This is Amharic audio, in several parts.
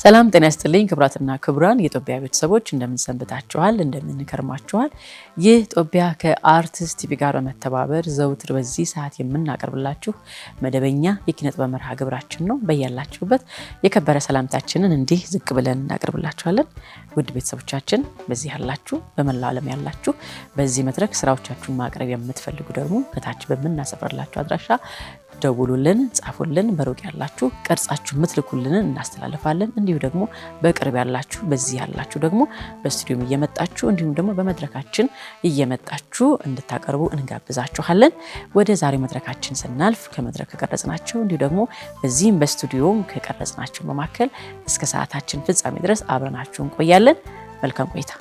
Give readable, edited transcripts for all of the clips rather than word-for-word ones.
ሰላም ጤና ይስጥልኝ ክብራትና ክብራን የኢትዮጵያ ቤተሰቦች እንደምን ሰንብታችኋል እንደምን ከርማችኋል ይህ ኢትዮጵያ ከአርቲስት ቲቪ ጋር በመተባበር ዘውትር በዚህ ሰዓት የምናቀርብላችሁ መደበኛ የኪነ ጥበብ መርሃ ግብራችን ነው በእያላችሁበት የከበረ ሰላምታችንን እንዲህ ዝቅ ብለን እናቀርብላችኋለን ውድ ቤተሰቦቻችን በዚህ ያላችሁ በመላው ዓለም ያላችሁ በዚህ መድረክ ስራዎቻችሁን ማቅረብ የምትፈልጉ ደግሞ ከታች በመናሰፈርላችሁ አድራሻ ደውሉልን ጻፉልን በሩቅ ያላችሁ ቀርጻችሁ ምትልኩልን እናስተላልፋለን እንዲሁ ደግሞ በቅርብ ያላችሁ በዚህ ያላችሁ ደግሞ በስቱዲዮም እየመጣችሁ እንዲሁም ደግሞ በመድረካችን እየመጣችሁ እንድታቀርቡ እንጋብዛችኋለን ወደ ዛሬ መድረካችን ስናልፍ ከመድረክ ከቀረጽናቸው እንዲሁ ደግሞ በዚህም በስቱዲዮም ከቀረጽናቸው በማከል እስከ ሰዓታችን ፍጻሜ ድረስ አብረናችሁ እንቆያለን መልካም ቆይታ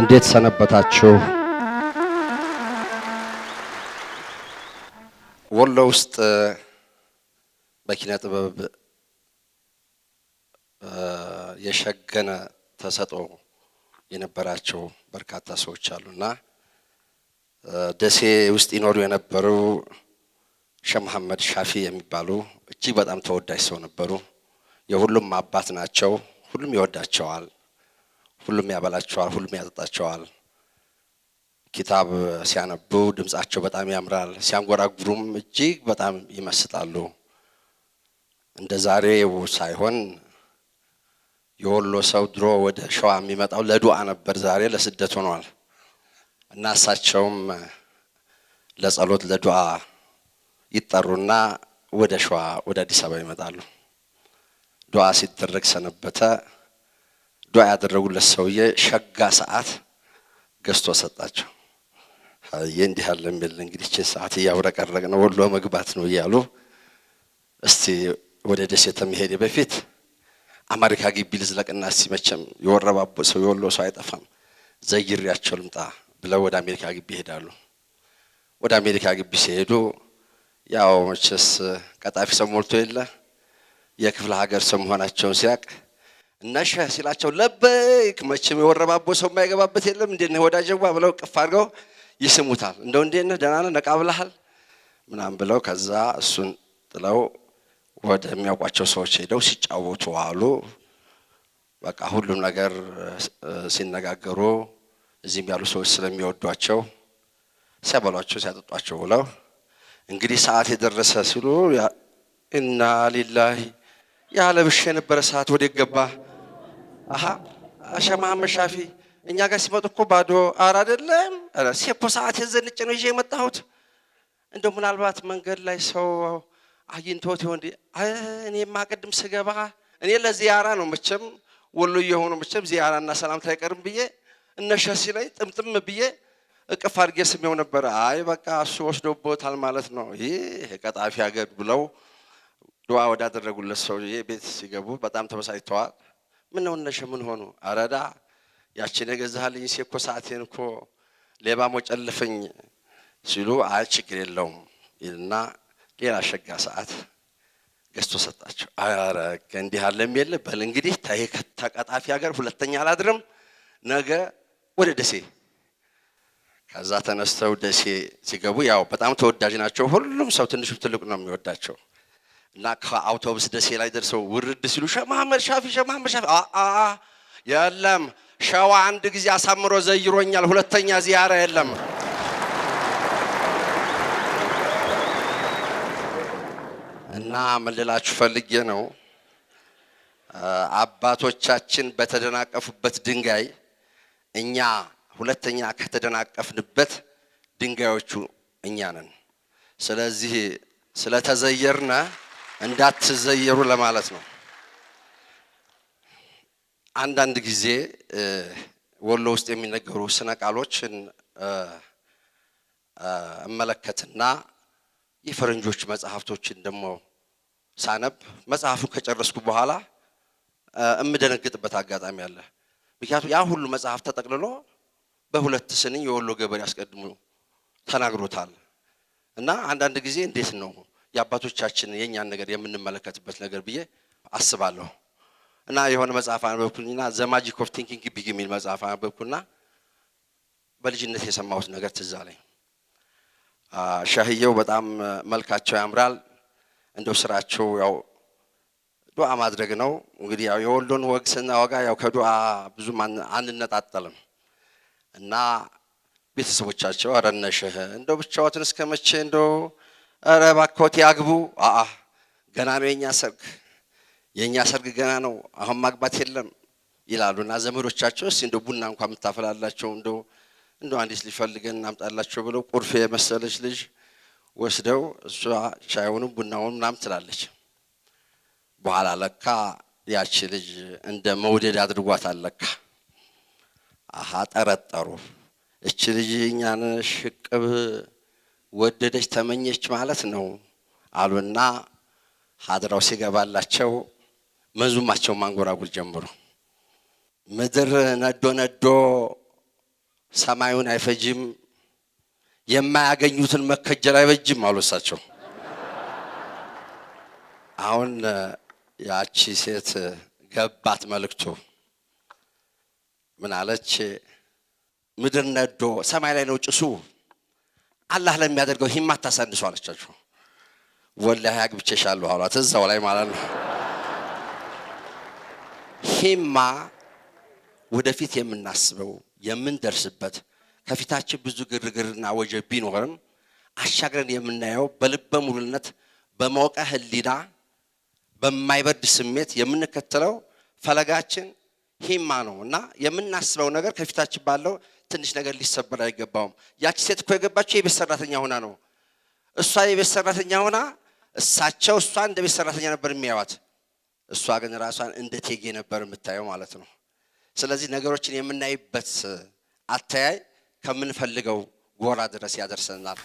እንዴት ሰነበታችሁ? ወሎ ውስጥ በኪነ ጥበብ የሸገነ ተሰጥኦ የነበራቸው በርካታ ሰዎች አሉና ደሴ ውስጥ ይኖሩ የነበሩ ሼህ መሐመድ ሻፊ የሚባሉ እጅግ በጣም ተወዳጅ ሰው ነበሩ። የሁሉም አባት ናቸው። ሁሉም ይወዳቸዋል፣ ሁሉም ያበላቸዋል፣ ሁሉም ያጠጣቸዋል። ኪታብ ሲያነቡ ድምጻቸው በጣም ያምራል፣ ሲያንጎራጉሩም እጅግ በጣም ይመስጣሉ። እንደ ዛሬው ሳይሆን የወሎ ሰው ድሮ ወደ ሸዋ የሚመጣው ለዱዓ ነበር፣ ዛሬ ለስደት ሆኗል። እና እሳቸውም ለጸሎት ለዱዓ ይጠሩና ወደ ሸዋ ወደ አዲስ አበባ ይመጣሉ። ዱዓ ሲደረግ ሰነበተ። ዱዓ ያደረጉለት ሰውዬ ሸጋ ሰዓት ገዝቶ ሰጣቸው። እንዲህ ያለ የሚል እንግዲህ እቺ ሰዓት እያብረቀረቅ ነው ወሎ መግባት ነው እያሉ እስቲ ወደ ደሴ ከመሄድ በፊት አሜሪካ ግቢ ልዝለቅና እስቲ መቼም የወረባቦ ሰው የወሎ ሰው አይጠፋም ዘይሬያቸው ልምጣ ብለው ወደ አሜሪካ ግቢ ይሄዳሉ። ወደ አሜሪካ ግቢ ሲሄዱ ያው መቼስ ቀጣፊ ሰው ሞልቶ የለ የክፍለ ሀገር ሰው መሆናቸውን ሲያቅ እነሸ ሲላቸው ለበይክ መቼም የወረባቦ ሰው የማይገባበት የለም እንዴ ነው ወዳጀዋ ብለው ቅፍ አድርገው ይስሙታል። እንደው እንዴት ነህ ደህና ነህ ነቃ ብለሃል ምናምን ብለው ከዛ እሱን ጥለው ወደ የሚያውቋቸው ሰዎች ሄደው ሲጫወቱ አሉ። በቃ ሁሉም ነገር ሲነጋገሩ እዚህም ያሉ ሰዎች ስለሚወዷቸው ሲያበሏቸው ሲያጠጧቸው ብለው እንግዲህ ሰዓት የደረሰ ሲሉ ኢና ሊላሂ ያለ ብሽ የነበረ ሰዓት ወደ ገባ ሼህ መሐመድ ሻፊ እኛ ጋር ሲመጡ እኮ ባዶ አር አይደለም ሴፖ ሰዓት የዘንጭ ነው ይዤ የመጣሁት እንደው ምናልባት መንገድ ላይ ሰው አግኝቶት ይሆን እኔማ ቅድም ስገባ እኔ ለዚያራ ነው መቼም ወሎ የሆኑ መቼም ዚያራና ሰላምታ አይቀርም ብዬ እነሸ ሲለኝ ጥምጥም ብዬ እቅፍ አድርጌ ስሜው ነበር። አይ በቃ እሱ ወስዶቦታል ማለት ነው ይሄ ቀጣፊ ሀገር ብለው ዱዓ ወዳደረጉለት ሰውዬ ቤት ሲገቡ በጣም ተበሳጭተዋል። ምን ነው እነሸ ምን ሆኑ? አረዳ ያቺን የገዛህልኝ ሴኮ ሰዓቴን እኮ ሌባ ሞጨልፈኝ ሲሉ አይ ችግር የለውም ይልና ሌላ ሸጋ ሰዓት ገዝቶ ሰጣቸው። አረ እንዲህ አለም የለ በል እንግዲህ ተቀጣፊ ሀገር ሁለተኛ አላድርም ነገ ወደ ደሴ። ከዛ ተነስተው ደሴ ሲገቡ ያው በጣም ተወዳጅ ናቸው። ሁሉም ሰው ትንሹ ትልቁ ነው የሚወዳቸው። እና ከአውቶቡስ ደሴ ላይ ደርሰው ውርድ ሲሉ ሼህ መሐመድ ሻፊ ሼህ መሐመድ ሻፊ የለም ሸዋ አንድ ጊዜ አሳምሮ ዘይሮኛል፣ ሁለተኛ ዚያራ የለም። እና ምን ልላችሁ ፈልጌ ነው አባቶቻችን በተደናቀፉበት ድንጋይ እኛ ሁለተኛ ከተደናቀፍንበት ድንጋዮቹ እኛ ነን። ስለዚህ ስለተዘየርነ እንዳትዘየሩ ለማለት ነው። አንዳንድ ጊዜ ወሎ ውስጥ የሚነገሩ ስነ ቃሎችን እመለከትና የፈረንጆች መጽሐፍቶችን ደግሞ ሳነብ መጽሐፉን ከጨረስኩ በኋላ እምደነግጥበት አጋጣሚ አለ። ምክንያቱም ያ ሁሉ መጽሐፍ ተጠቅልሎ በሁለት ስንኝ የወሎ ገበሬ አስቀድሞ ተናግሮታል። እና አንዳንድ ጊዜ እንዴት ነው የአባቶቻችን የኛን ነገር የምንመለከትበት ነገር ብዬ አስባለሁ። እና የሆነ መጽሐፍ አንበብኩኝና ዘ ማጂክ ኦፍ ቲንኪንግ ቢግ የሚል መጽሐፍ አንበብኩና በልጅነት የሰማሁት ነገር ትዝ አለኝ። ሻህየው በጣም መልካቸው ያምራል። እንደው ስራቸው ያው ዱዓ ማድረግ ነው። እንግዲህ ያው የወሎን ወግ ስናወጋ ያው ከዱዓ ብዙ አንነጣጠልም። እና ቤተሰቦቻቸው ኧረ እነ ሼህ እንደው ብቻዎትን እስከመቼ እንደው ኧረ እባክዎት ያግቡ ገና ነው የኛ ሰርግ ገና ነው አሁን ማግባት የለም ይላሉና ዘመዶቻቸው እስቲ እንደው ቡና እንኳን የምታፈላላቸው እንደው አንዲት ሊፈልገን እናምጣላቸው ብለው ቁርፌ የመሰለች ልጅ ወስደው እሷ ሻዩንም ቡናውን ምናምን ትላለች። በኋላ ለካ ያቺ ልጅ እንደ መውደድ አድርጓታል። ለካ ጠረጠሩ። እቺ ልጅ እኛን ሽቅብ ወደደች ተመኘች ማለት ነው አሉና ሀድራው ሲገባላቸው መንዙማቸው ማንጎራጉር ጀምሩ። ምድር ነዶ ነዶ ሰማዩን አይፈጅም የማያገኙትን መከጀል አይበጅም አሉ እሳቸው። አሁን ያቺ ሴት ገባት መልእክቱ። ምን አለች? ምድር ነዶ ሰማይ ላይ ነው ጭሱ፣ አላህ ለሚያደርገው ሂማ ታሳንሱ አለቻቸው። ወላሂ አግብቼሻለሁ አሏት እዛው ላይ ማለት ነው። ሂማ ወደፊት የምናስበው የምንደርስበት ከፊታችን ብዙ ግርግርና ወጀብ ቢኖርም አሻግረን የምናየው በልበ ሙሉነት በሞቀ ህሊና በማይበርድ ስሜት የምንከተለው ፈለጋችን ሂማ ነው እና የምናስበው ነገር ከፊታችን ባለው ትንሽ ነገር ሊሰበር አይገባውም። ያቺ ሴት እኮ የገባችው የቤት ሰራተኛ ሆና ነው። እሷ የቤት ሰራተኛ ሆና እሳቸው እሷን እንደ ቤት ሰራተኛ ነበር የሚያዩት። እሷ ግን ራሷን እንደ ቴጌ ነበር የምታየው ማለት ነው። ስለዚህ ነገሮችን የምናይበት አተያይ ከምንፈልገው ጎራ ድረስ ያደርሰናል።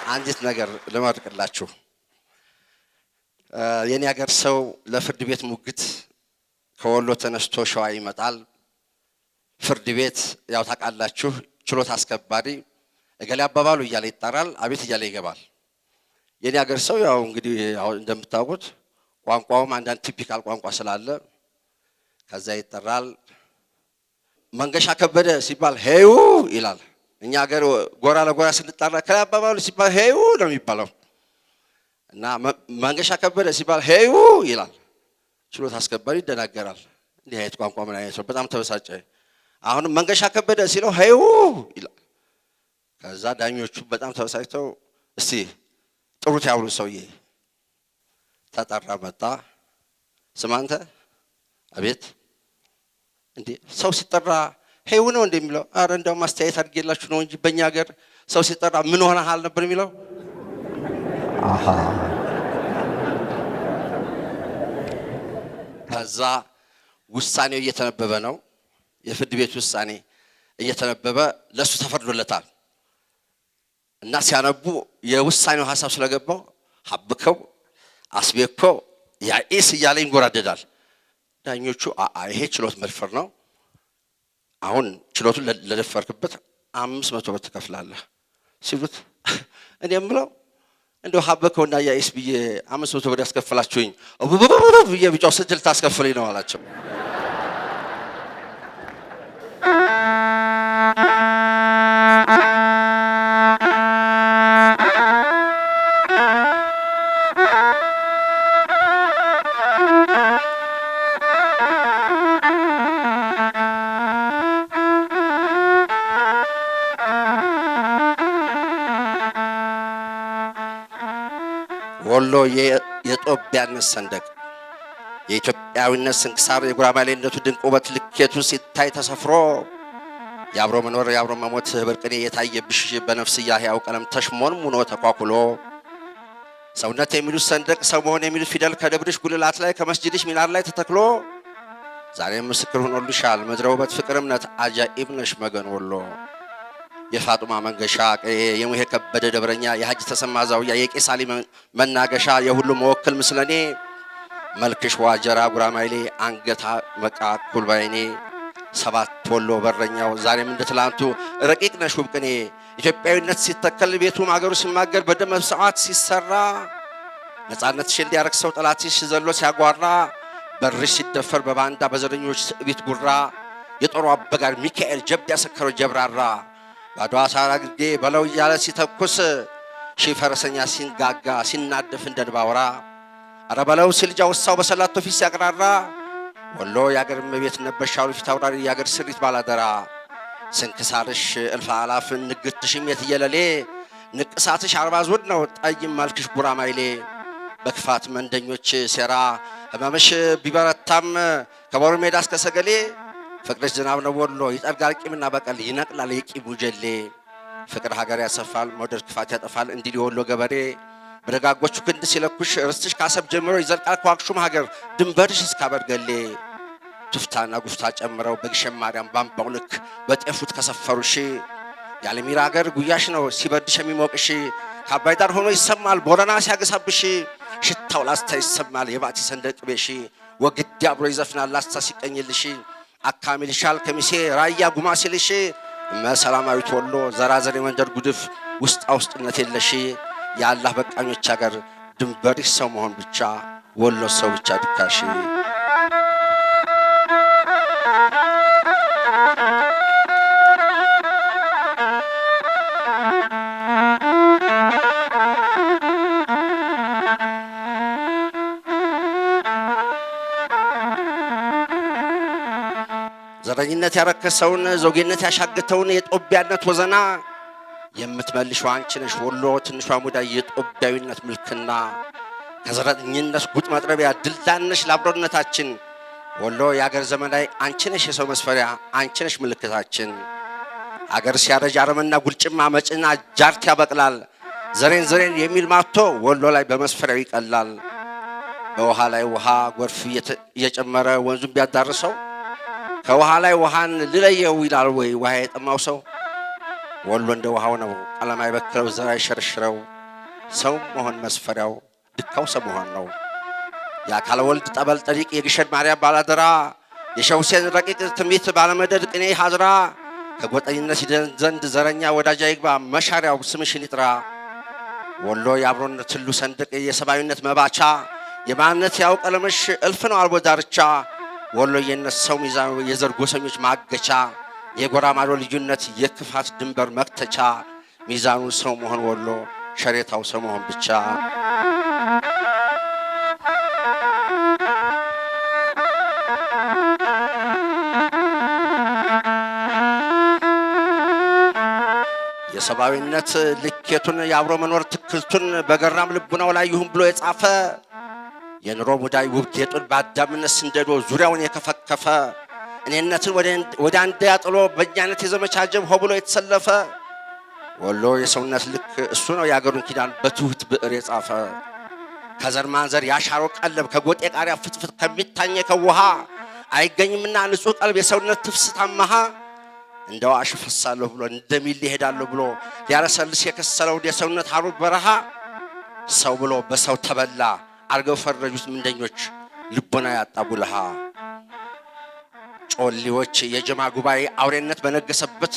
አንዲት ነገር ልመርቅላችሁ። የኔ ሀገር ሰው ለፍርድ ቤት ሙግት ከወሎ ተነስቶ ሸዋ ይመጣል። ፍርድ ቤት ያው ታውቃላችሁ ችሎት አስከባሪ እገሌ አባባሉ እያለ ይጣራል፣ አቤት እያለ ይገባል። የኔ ሀገር ሰው ያው እንግዲህ እንደምታውቁት ቋንቋውም አንዳንድ ቲፒካል ቋንቋ ስላለ ከዛ ይጠራል። መንገሻ ከበደ ሲባል ሄዩ ይላል። እኛ ሀገር ጎራ ለጎራ ስንጣራ ከላይ አባባሉ ሲባል ሄዩ ነው የሚባለው እና መንገሻ ከበደ ሲባል ሄዩ ይላል። ችሎት አስከባሪ ይደናገራል። እንዲህ አይነት ቋንቋ ምን አይነት ነው? በጣም ተበሳጨ። አሁንም መንገሻ ከበደ ሲለው ሄዩ ይላል። ከዛ ዳኞቹ በጣም ተበሳጭተው እስቲ ጥሩት ያውሉ ሰውዬ ተጠራ። መጣ። ስማ አንተ። አቤት። እንዴ ሰው ሲጠራ ሄዩ ነው እንደሚለው? አረ እንደውም አስተያየት አድርጌላችሁ ነው እንጂ በእኛ ሀገር ሰው ሲጠራ ምን ሆነሃል ነበር የሚለው። አሃ ከዛ ውሳኔው እየተነበበ ነው። የፍርድ ቤት ውሳኔ እየተነበበ ለሱ ተፈርዶለታል እና ሲያነቡ የውሳኔው ሐሳብ ስለገባው ሀብከው አስቤኮ ያኢስ እያለ ይንጎራደዳል። ዳኞቹ ይሄ ችሎት መድፈር ነው፣ አሁን ችሎቱን ለደፈርክበት 500 ብር ትከፍላለህ ሲሉት እኔ የምለው እንደው ሀበከውና ያኢስ ብዬ 500 ብር ያስከፍላችሁኝ ብዬ ቢጫው ስንት ታስከፍለኝ ነው አላቸው። ወሎ የጦቢያነት ሰንደቅ የኢትዮጵያዊነት ስንክሳር የጉራማይሌነቱ ድንቅ ውበት ልኬቱ ሲታይ ተሰፍሮ የአብሮ መኖር የአብሮ መሞት ብርቅኔ የታየብሽ በነፍስያ ሕያው ቀለም ተሽሞንሙኖ ተኳኩሎ ሰውነት የሚሉት ሰንደቅ ሰው መሆን የሚሉት ፊደል ከደብርሽ ጉልላት ላይ ከመስጂድሽ ሚናር ላይ ተተክሎ ዛሬም ምስክር ሆኖልሻል ምድረ ውበት ፍቅር እምነት አጃኢብ ነሽ መገን ወሎ። የፋጡማ መንገሻ የሙሄ ከበደ ደብረኛ የሐጅ ተሰማ ዛውያ የቄስ አሊ መናገሻ የሁሉ መወክል ምስለኔ መልክሽ ዋጀራ ጉራማይሌ አንገታ መቃ ኩልባይኔ ሰባት ወሎ በረኛው ዛሬም እንደ ትላንቱ ረቂቅ ነሽ ውብ ቅኔ ኢትዮጵያዊነት ሲተከል ቤቱ ማገሩ ሲማገር በደም መስዋዕት ሲሰራ ነፃነትሽን ሊያረክሰው ጠላትሽ ዘሎ ሲያጓራ በርሽ ሲደፈር በባንዳ በዘረኞች ትዕቢት ጉራ የጦሩ አበጋር ሚካኤል ጀብድ ያሰከረው ጀብራራ ባድዋ ሳራ ግዴ በለው እያለ ሲተኩስ ሺህ ፈረሰኛ ሲንጋጋ ሲናደፍ እንደንባውራ አረ በለው ሲል ጃውሳው በሰላቶ ፊት ሲያቀራራ ወሎ የአገር እመቤት ነበርሻሉ ፊት አውራሪ የአገር ስሪት ባላደራ ስንክሳርሽ እልፍ አላፍ ንግትሽም የትየለሌ ንቅሳትሽ አርባ ዞድ ነው ጠይም ማልክሽ ጉራማይሌ በክፋት መንደኞች ሴራ ህመምሽ ቢበረታም ከቦሩ ሜዳ እስከ ሰገሌ ፍቅርሽ ዝናብ ነው ወሎ ይጠርጋል ቂምና በቀል ይነቅላል የቂሙ ጀሌ ፍቅር ሀገር ያሰፋል መውደድ ክፋት ያጠፋል እንዲል የወሎ ገበሬ በደጋጎቹ ክንድ ሲለኩሽ ርስትሽ ካሰብ ጀምሮ ይዘልቃል ከዋክሹም ሀገር ድንበርሽ እስካበርገሌ ቱፍታና ጉፍታ ጨምረው በግሸን ማርያም ባምባው ልክ በጤፉት ከሰፈሩሽ ያለሚራ ሀገር ጉያሽ ነው ሲበርድሽ የሚሞቅሽ ከአባይ ዳር ሆኖ ይሰማል ቦረና ሲያገሳብሽ ሽታው ላስታ ይሰማል የባቲ ሰንደቅ ቤሽ ወግድ አብሮ ይዘፍናል ላስታ ሲቀኝልሽ አካሚልሻል ከሚሴ ራያ ጉማ ሲልሽ መሰላማዊት ወሎ ዘራዘር የመንደር ጉድፍ ውስጥ ውስጥነት የለሽ የአላህ በቃኞች ሀገር ድንበርሽ ሰው መሆን ብቻ ወሎ ሰው ብቻ ድካሽ ዘረኝነት ያረከሰውን ዘውጌነት ያሻገተውን የጦቢያነት ወዘና የምትመልሽው አንቺ ነሽ ወሎ ትንሿ ሙዳይ የጦቢያዊነት ምልክና ከዘረኝነት ጉጥ መጥረቢያ ድልዳነሽ ለአብሮነታችን ወሎ የአገር ዘመናዊ አንቺ ነሽ የሰው መስፈሪያ አንቺ ነሽ ምልክታችን አገር ሲያረጅ አረምና ጉልጭማ መጭና ጃርት ያበቅላል ዘሬን የሚል ማቶ ወሎ ላይ በመስፈሪያው ይቀላል በውሃ ላይ ውሃ ጎርፍ እየጨመረ ወንዙን ቢያዳርሰው ከውሃ ላይ ውሃን ልለየው ይላል ወይ ውሃ የጠማው ሰው ወሎ እንደ ውሃው ነው ቀለም አይበክለው ዘር አይሸርሽረው ሰው መሆን መስፈሪያው ድካው ሰው መሆን ነው የአካለ ወልድ ጠበል ጠሪቅ የግሸን ማርያም ባላደራ የሸውሴን ረቂቅ ትንቢት ባለመደድ ቅኔ ሀዝራ ከጎጠኝነት ይደን ዘንድ ዘረኛ ወዳጅ አይግባ መሻሪያው ስምሽን ይጥራ ወሎ የአብሮነት ሁሉ ሰንደቅ የሰማያዊነት መባቻ የማንነት ያው ቀለምሽ እልፍ ነው አልቦ ዳርቻ ወሎ የነሰው ሚዛኑ የዘር ጎሰኞች ማገቻ የጎራ ማዶ ልዩነት የክፋት ድንበር መክተቻ ሚዛኑ ሰው መሆን ወሎ ሸሬታው ሰው መሆን ብቻ የሰባዊነት ልኬቱን የአብሮ መኖር ትክልቱን በገራም ልቡናው ላይ ይሁን ብሎ የጻፈ የኑሮ ሙዳይ ውብ ጌጡን በአዳምነት ስንደዶ ዙሪያውን የከፈከፈ እኔነትን ወደ አንድ ያጥሎ በእኛነት የዘመቻ ጀብ ሆ ብሎ የተሰለፈ ወሎ የሰውነት ልክ እሱ ነው የአገሩን ኪዳን በትሁት ብዕር የጻፈ ከዘር ማንዘር ያሻሮ ቀለብ ከጎጤ ቃሪያ ፍትፍት ከሚታኘከው ውሃ አይገኝምና ንጹህ ቀልብ የሰውነት ትፍስታማሃ እንደው አሽፈሳለሁ ብሎ እንደሚል ይሄዳለሁ ብሎ ያረሰልስ የከሰለው የሰውነት ሐሩር በረሃ ሰው ብሎ በሰው ተበላ አርገው ፈረጁት ምንደኞች ልቦና ያጣቡልሃ ጮሊዎች የጀማ ጉባኤ አውሬነት በነገሰበት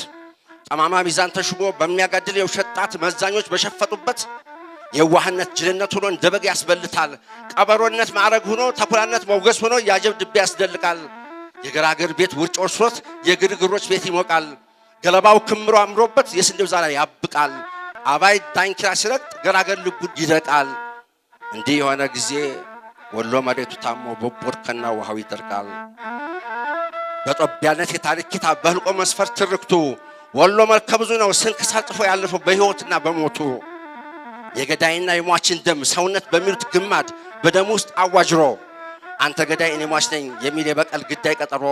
ጠማማ ሚዛን ተሽቦ በሚያጋድል የውሸጣት መዛኞች በሸፈጡበት የዋህነት ጅልነት ሆኖ እንደበግ ያስበልታል ቀበሮነት ማዕረግ ሆኖ ተኩላነት ሞገስ ሆኖ ያጀብ ድቤ ያስደልቃል የገራገር ቤት ውርጭ ወርሶት የግርግሮች ቤት ይሞቃል ገለባው ክምሮ አምሮበት የስንዴው ዛላ ያብቃል አባይ ዳንኪራ ሲረግጥ ገራገር ልቡ ይደቃል እንዲህ የሆነ ጊዜ ወሎ መሬቱ ታሞ በቦርከና ውሃው ይደርቃል በጦቢያነት የታሪክ ኪታብ በህልቆ መስፈር ትርክቱ ወሎ መልከ ብዙ ነው ስንክሳር ጽፎ ያለፈው በህይወትና በሞቱ የገዳይና የሟችን ደም ሰውነት በሚሉት ግማድ በደም ውስጥ አዋጅሮ አንተ ገዳይ እኔ ሟች ነኝ የሚል የበቀል ግዳይ ቀጠሮ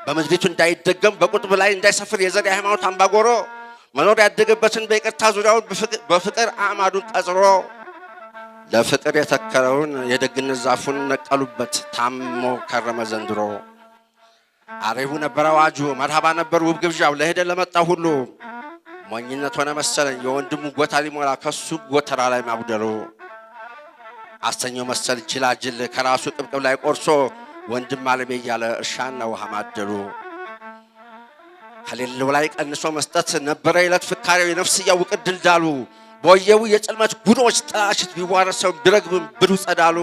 በምድሪቱ እንዳይደገም በቁጥብ ላይ እንዳይሰፍር የዘር ሃይማኖት አምባጎሮ መኖር ያደገበትን በይቅርታ ዙሪያውን በፍቅር አዕማዱን ቀጽሮ ለፍቅር የተከለውን የደግነት ዛፉን ነቀሉበት ታሞ ከረመ ዘንድሮ አሬቡ ነበር አዋጁ መርሃባ ነበር ውብ ግብዣው ለሄደ ለመጣ ሁሉ ሞኝነት ሆነ መሰለኝ የወንድሙ ጎታ ሊሞላ ከሱ ጎተራ ላይ ማጉደሉ አስተኛው መሰል ጅላጅል ከራሱ ቅብቅብ ላይ ቆርሶ ወንድም አለሜ እያለ እርሻና ውሃ ማደሉ ከሌለው ላይ ቀንሶ መስጠት ነበረ የዕለት ፍካሬው የነፍስያው ውቅድ ድልዳሉ በወየው የጽልመት ጉዶች ጥላሽት ቢዋረሰው ቢረግብም ብዱ ጸዳሉ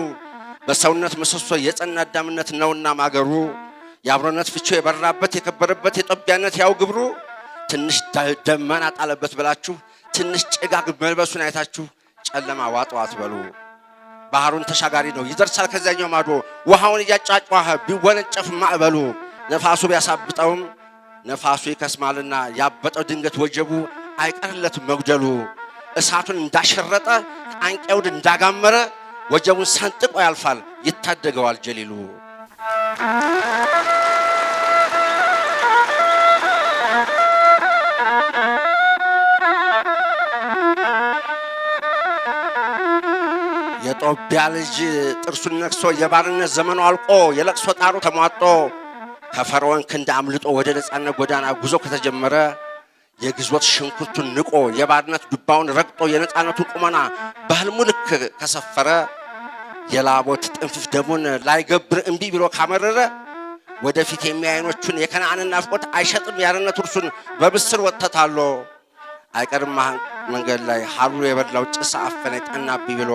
በሰውነት ምሰሶ የጸና አዳምነት ነውና ማገሩ የአብሮነት ፍቾ የበራበት የከበረበት የጦቢያነት ያው ግብሩ ትንሽ ደመና ጣለበት ብላችሁ ትንሽ ጭጋግ መልበሱን አይታችሁ ጨለማ ዋጠው አትበሉ ባህሩን ተሻጋሪ ነው ይደርሳል ከዛኛው ማዶ ውሃውን እያጫጫኸ ቢወነጨፍ ማዕበሉ ነፋሱ ቢያሳብጠውም ነፋሱ ይከስማልና ያበጠው ድንገት ወጀቡ አይቀርለት መጉደሉ እሳቱን እንዳሸረጠ ቃንቄውን እንዳጋመረ ወጀቡን ሰንጥቆ ያልፋል ይታደገዋል ጀሊሉ የጦቢያ ልጅ ጥርሱን ነክሶ የባርነት ዘመኑ አልቆ የለቅሶ ጣሩ ተሟጦ ከፈርዖን ክንድ አምልጦ ወደ ነጻነት ጎዳና ጉዞ ከተጀመረ የግዞት ሽንኩርቱን ንቆ የባርነት ዱባውን ረግጦ የነጻነቱ ቁመና በህልሙ ልክ ከሰፈረ የላቦት ጥንፍፍ ደሙን ላይገብር እምቢ ብሎ ካመረረ ወደፊት የሚያይኖቹን የከነዓንን ናፍቆት አይሸጥም ያርነት እርሱን በብስር ወተታሎ አይቀርም መንገድ ላይ ሐሩር የበላው ጭስ አፈነ ጠናብኝ ብሎ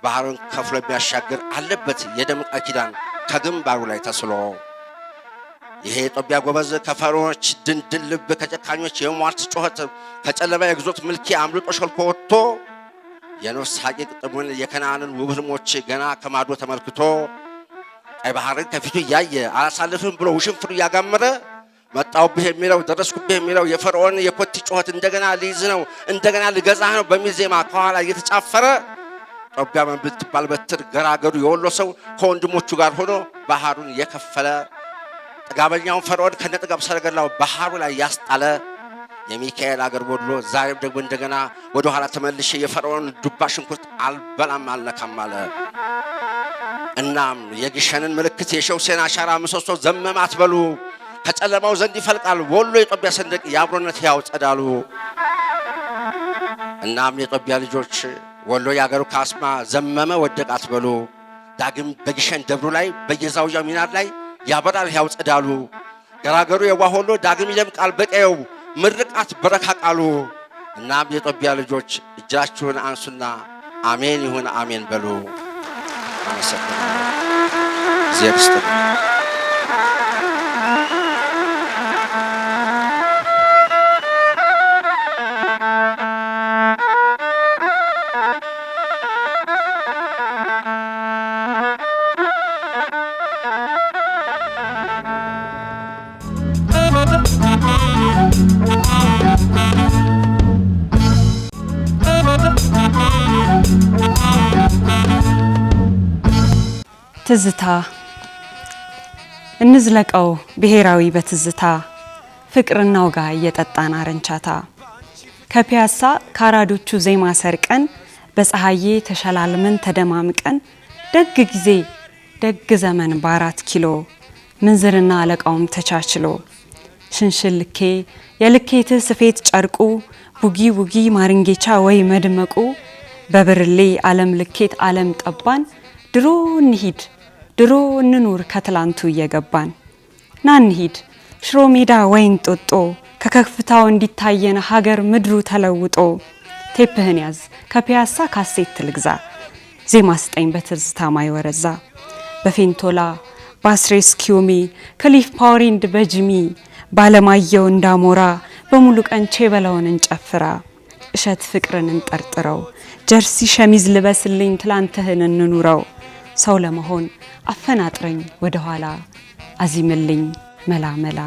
ባህሩን ከፍሎ የሚያሻግር አለበት የደም ቃል ኪዳን ከግንባሩ ላይ ተስሎ ይሄ የጦቢያ ጎበዝ ከፈርዖኖች ድንድን ልብ ከጨካኞች የሟርት ጩኸት ከጨለማ የግዞት ምልኪ አምልጦ ሸልኮ ወጥቶ የነፍስ ሐቂቅ ጥሙን የከነዓንን ውብ ሕልሞች ገና ከማዶ ተመልክቶ ቀይ ባህርን ከፊቱ እያየ አላሳልፍም ብሎ ውሽንፍሩ እያጋመረ መጣሁብህ የሚለው ደረስኩብህ የሚለው የፈርዖን የኮቲ ጩኸት እንደገና ሊይዝ ነው እንደገና ልገዛህ ነው በሚል ዜማ ከኋላ እየተጫፈረ ጦቢያ በምትባል በትር ገራገሩ የወሎ ሰው ከወንድሞቹ ጋር ሆኖ ባህሩን የከፈለ ጥጋበኛውን ፈርዖን ከነጥጋብ ሰረገላው ባህሩ ላይ ያስጣለ የሚካኤል አገር ወሎ ዛሬም ደግሞ እንደገና ወደ ኋላ ተመልሼ የፈርዖን ዱባ ሽንኩርት አልበላም አልነካም አለ። እናም የግሸንን ምልክት የሼህ ሁሴን አሻራ ምሰሶ ዘመም አትበሉ ከጨለማው ዘንድ ይፈልቃል ወሎ የጦቢያ ሰንደቅ የአብሮነት ሕያው ጸዳሉ። እናም የጦቢያ ልጆች ወሎ ያገሩ ካስማ ዘመመ ወደቅ አትበሉ ዳግም በግሸን ደብሩ ላይ በየዛውያው ሚናር ላይ ያበራል ሕያው ጸዳሉ። ገራገሩ የዋህ ወሎ ዳግም ይደምቃል በቀየው ምርቃት በረካ ቃሉ። እናም የጦቢያ ልጆች እጃችሁን አንሱና አሜን ይሁን አሜን በሉ። አመሰግናለሁ። ትዝታ እንዝለቀው ብሔራዊ በትዝታ ፍቅርናው ጋር እየጠጣን አረንቻታ ከፒያሳ ካራዶቹ ዜማ ሰርቀን በፀሐዬ ተሸላልመን ተደማምቀን ደግ ጊዜ ደግ ዘመን በ4 ኪሎ ምንዝርና አለቃውም ተቻችሎ ሽንሽልኬ የልኬት ስፌት ጨርቁ ቡጊ ቡጊ ማርንጌቻ ወይ መድመቁ በብርሌ ዓለም ልኬት ዓለም ጠባን ድሮ እንሂድ ድሮ እንኑር ከትላንቱ እየገባን ና እንሂድ ሽሮ ሜዳ ወይን ጦጦ ከከፍታው እንዲታየን ሀገር ምድሩ ተለውጦ ቴፕህን ያዝ ከፒያሳ ካሴት ልግዛ ዜማ ስጠኝ በትዝታ ማይወረዛ በፌንቶላ ባስሬስ ኪዮሚ ክሊፍ ፓወሪንድ በጅሚ ባለማየው እንዳሞራ በሙሉ ቀን ቼበላውን እንጨፍራ እሸት ፍቅርን እንጠርጥረው ጀርሲ ሸሚዝ ልበስልኝ ትላንትህን እንኑረው ሰው ለመሆን አፈናጥረኝ ወደ ኋላ አዚምልኝ መላ መላ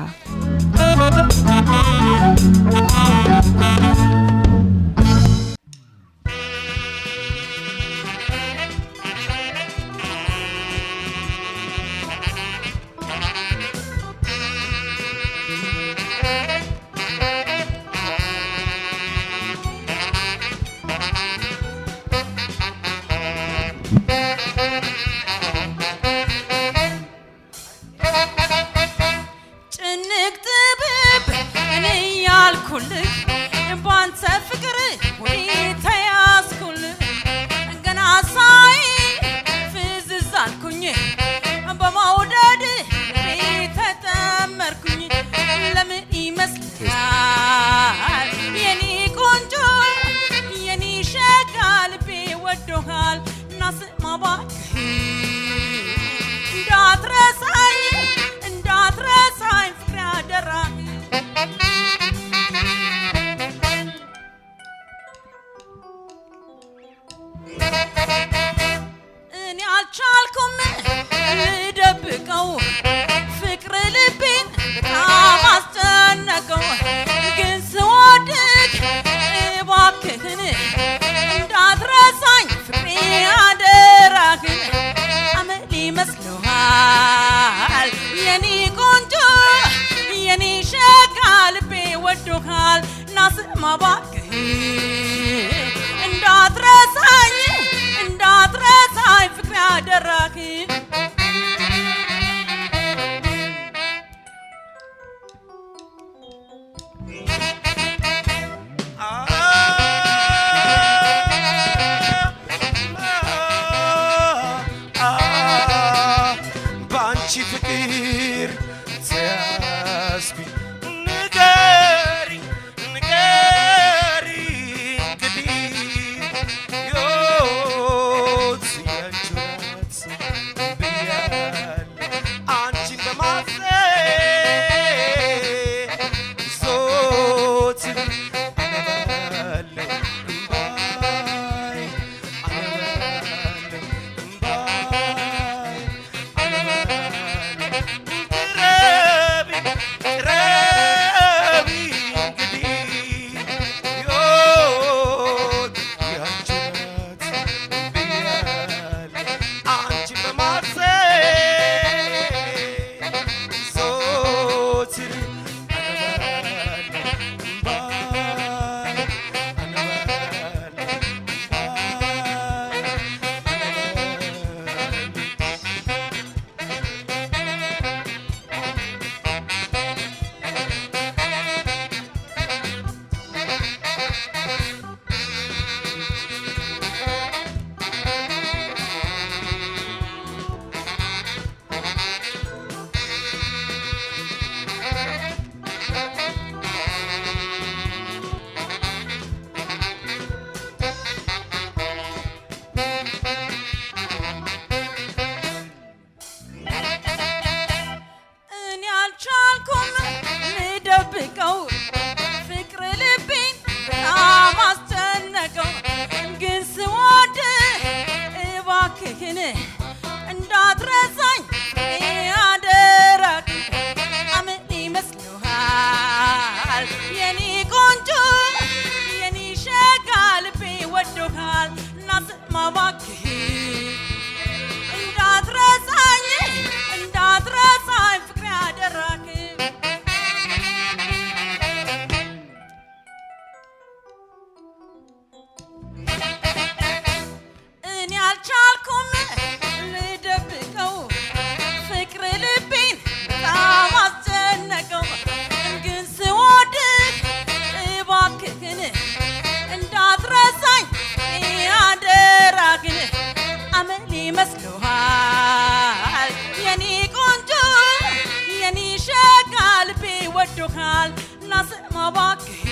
እባክህ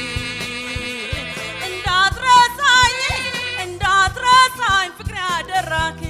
እንዳትረሳኝ ፍቅሬ አደራክ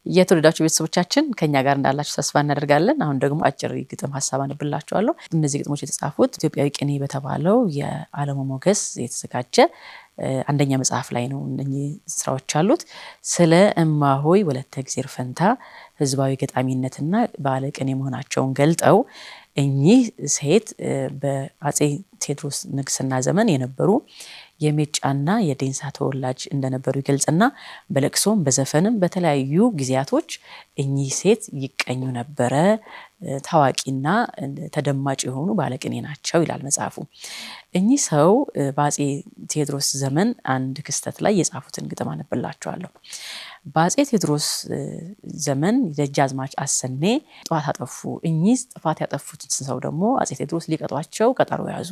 የተወደዳችሁ ቤተሰቦቻችን ከኛ ጋር እንዳላችሁ ተስፋ እናደርጋለን። አሁን ደግሞ አጭር ግጥም ሐሳብ አነብላችኋለሁ። እነዚህ ግጥሞች የተጻፉት ኢትዮጵያዊ ቅኔ በተባለው የዓለሙ ሞገስ የተዘጋጀ አንደኛ መጽሐፍ ላይ ነው። እነዚህ ስራዎች አሉት። ስለ እማሆይ ወለተ እግዚአብሔር ፈንታ ህዝባዊ ገጣሚነትና ባለቅኔ መሆናቸውን ገልጠው እኚህ ሴት በአጼ ቴዎድሮስ ንግስና ዘመን የነበሩ የሜጫና የዴንሳ ተወላጅ እንደነበሩ ይገልጽና በለቅሶም በዘፈንም በተለያዩ ጊዜያቶች እኚህ ሴት ይቀኙ ነበረ። ታዋቂና ተደማጭ የሆኑ ባለቅኔ ናቸው ይላል መጽሐፉ። እኚህ ሰው በአጼ ቴዎድሮስ ዘመን አንድ ክስተት ላይ የጻፉትን ግጥም አነብላችኋለሁ። በአጼ ቴዎድሮስ ዘመን ደጃዝማች አሰኔ ጥፋት አጠፉ። እኚህ ጥፋት ያጠፉት ሰው ደግሞ አጼ ቴዎድሮስ ሊቀጧቸው ቀጠሮ ያዙ።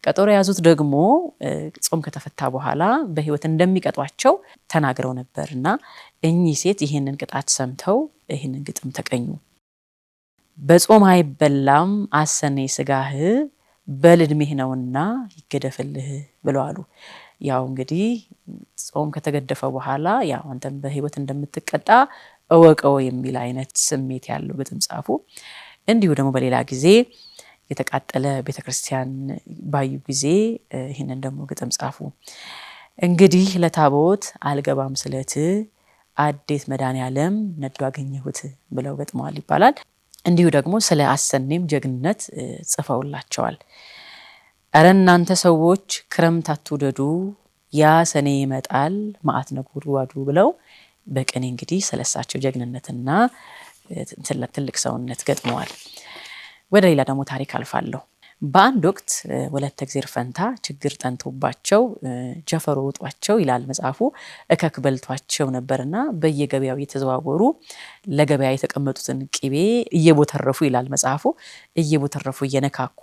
ቀጠሮ ያዙት ደግሞ ጾም ከተፈታ በኋላ በህይወት እንደሚቀጧቸው ተናግረው ነበርና እኚህ ሴት ይሄንን ቅጣት ሰምተው ይሄንን ግጥም ተቀኙ። በጾም አይበላም አሰኔ ስጋህ በልድሜህ ነውና ይገደፍልህ ብለዋሉ። ያው እንግዲህ ጾም ከተገደፈ በኋላ ያው አንተም በህይወት እንደምትቀጣ እወቀው የሚል አይነት ስሜት ያለው ግጥም ጻፉ። እንዲሁ ደግሞ በሌላ ጊዜ የተቃጠለ ቤተክርስቲያን ባዩ ጊዜ ይሄንን ደግሞ ግጥም ጻፉ። እንግዲህ ለታቦት አልገባም ስለት አዴት መድኃኔዓለም ነዶ አገኘሁት ብለው ገጥመዋል ይባላል። እንዲሁ ደግሞ ስለ አሰኔም ጀግንነት ጽፈውላቸዋል። አረ እናንተ ሰዎች ክረምት አትውደዱ ያ ሰኔ ይመጣል ማአት ነጎድጓዱ ብለው በቅኔ እንግዲህ ስለሳቸው ጀግንነትና ትልቅ ሰውነት ገጥመዋል። ወደ ሌላ ደግሞ ታሪክ አልፋለሁ። በአንድ ወቅት ወለተ እግዚአብሔር ፈንታ ችግር ጠንቶባቸው ጀፈሮ ወጧቸው ይላል መጽሐፉ እከክ በልቷቸው ነበርና በየገበያው እየተዘዋወሩ ለገበያ የተቀመጡትን ቅቤ እየቦተረፉ ይላል መጽሐፉ እየቦተረፉ እየነካኩ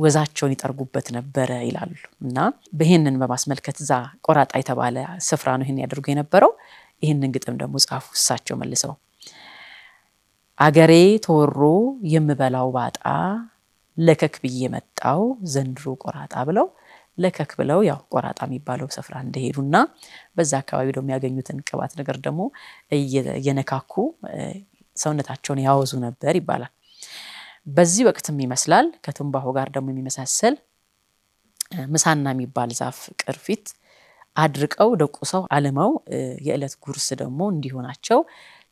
ወዛቸውን ይጠርጉበት ነበር ይላሉ። እና በእነን በማስመልከት ዛ ቆራጣ የተባለ ስፍራ ነው ይሄን ያደርጉ የነበረው። ይሄንን ግጥም ደግሞ ጻፉ እሳቸው መልሰው አገሬ ተወሮ የምበላው ባጣ ለከክ ብዬ መጣው ዘንድሮ ቆራጣ ብለው ለከክ ብለው ያው ቆራጣ የሚባለው ስፍራ እንደሄዱና በዛ አካባቢ ደግሞ ያገኙትን ቅባት ነገር ደግሞ እየነካኩ ሰውነታቸውን ያወዙ ነበር ይባላል። በዚህ ወቅትም ይመስላል ከትንባሆ ጋር ደግሞ የሚመሳሰል ምሳና የሚባል ዛፍ ቅርፊት አድርቀው ደቁሰው አለመው የዕለት ጉርስ ደግሞ እንዲሆናቸው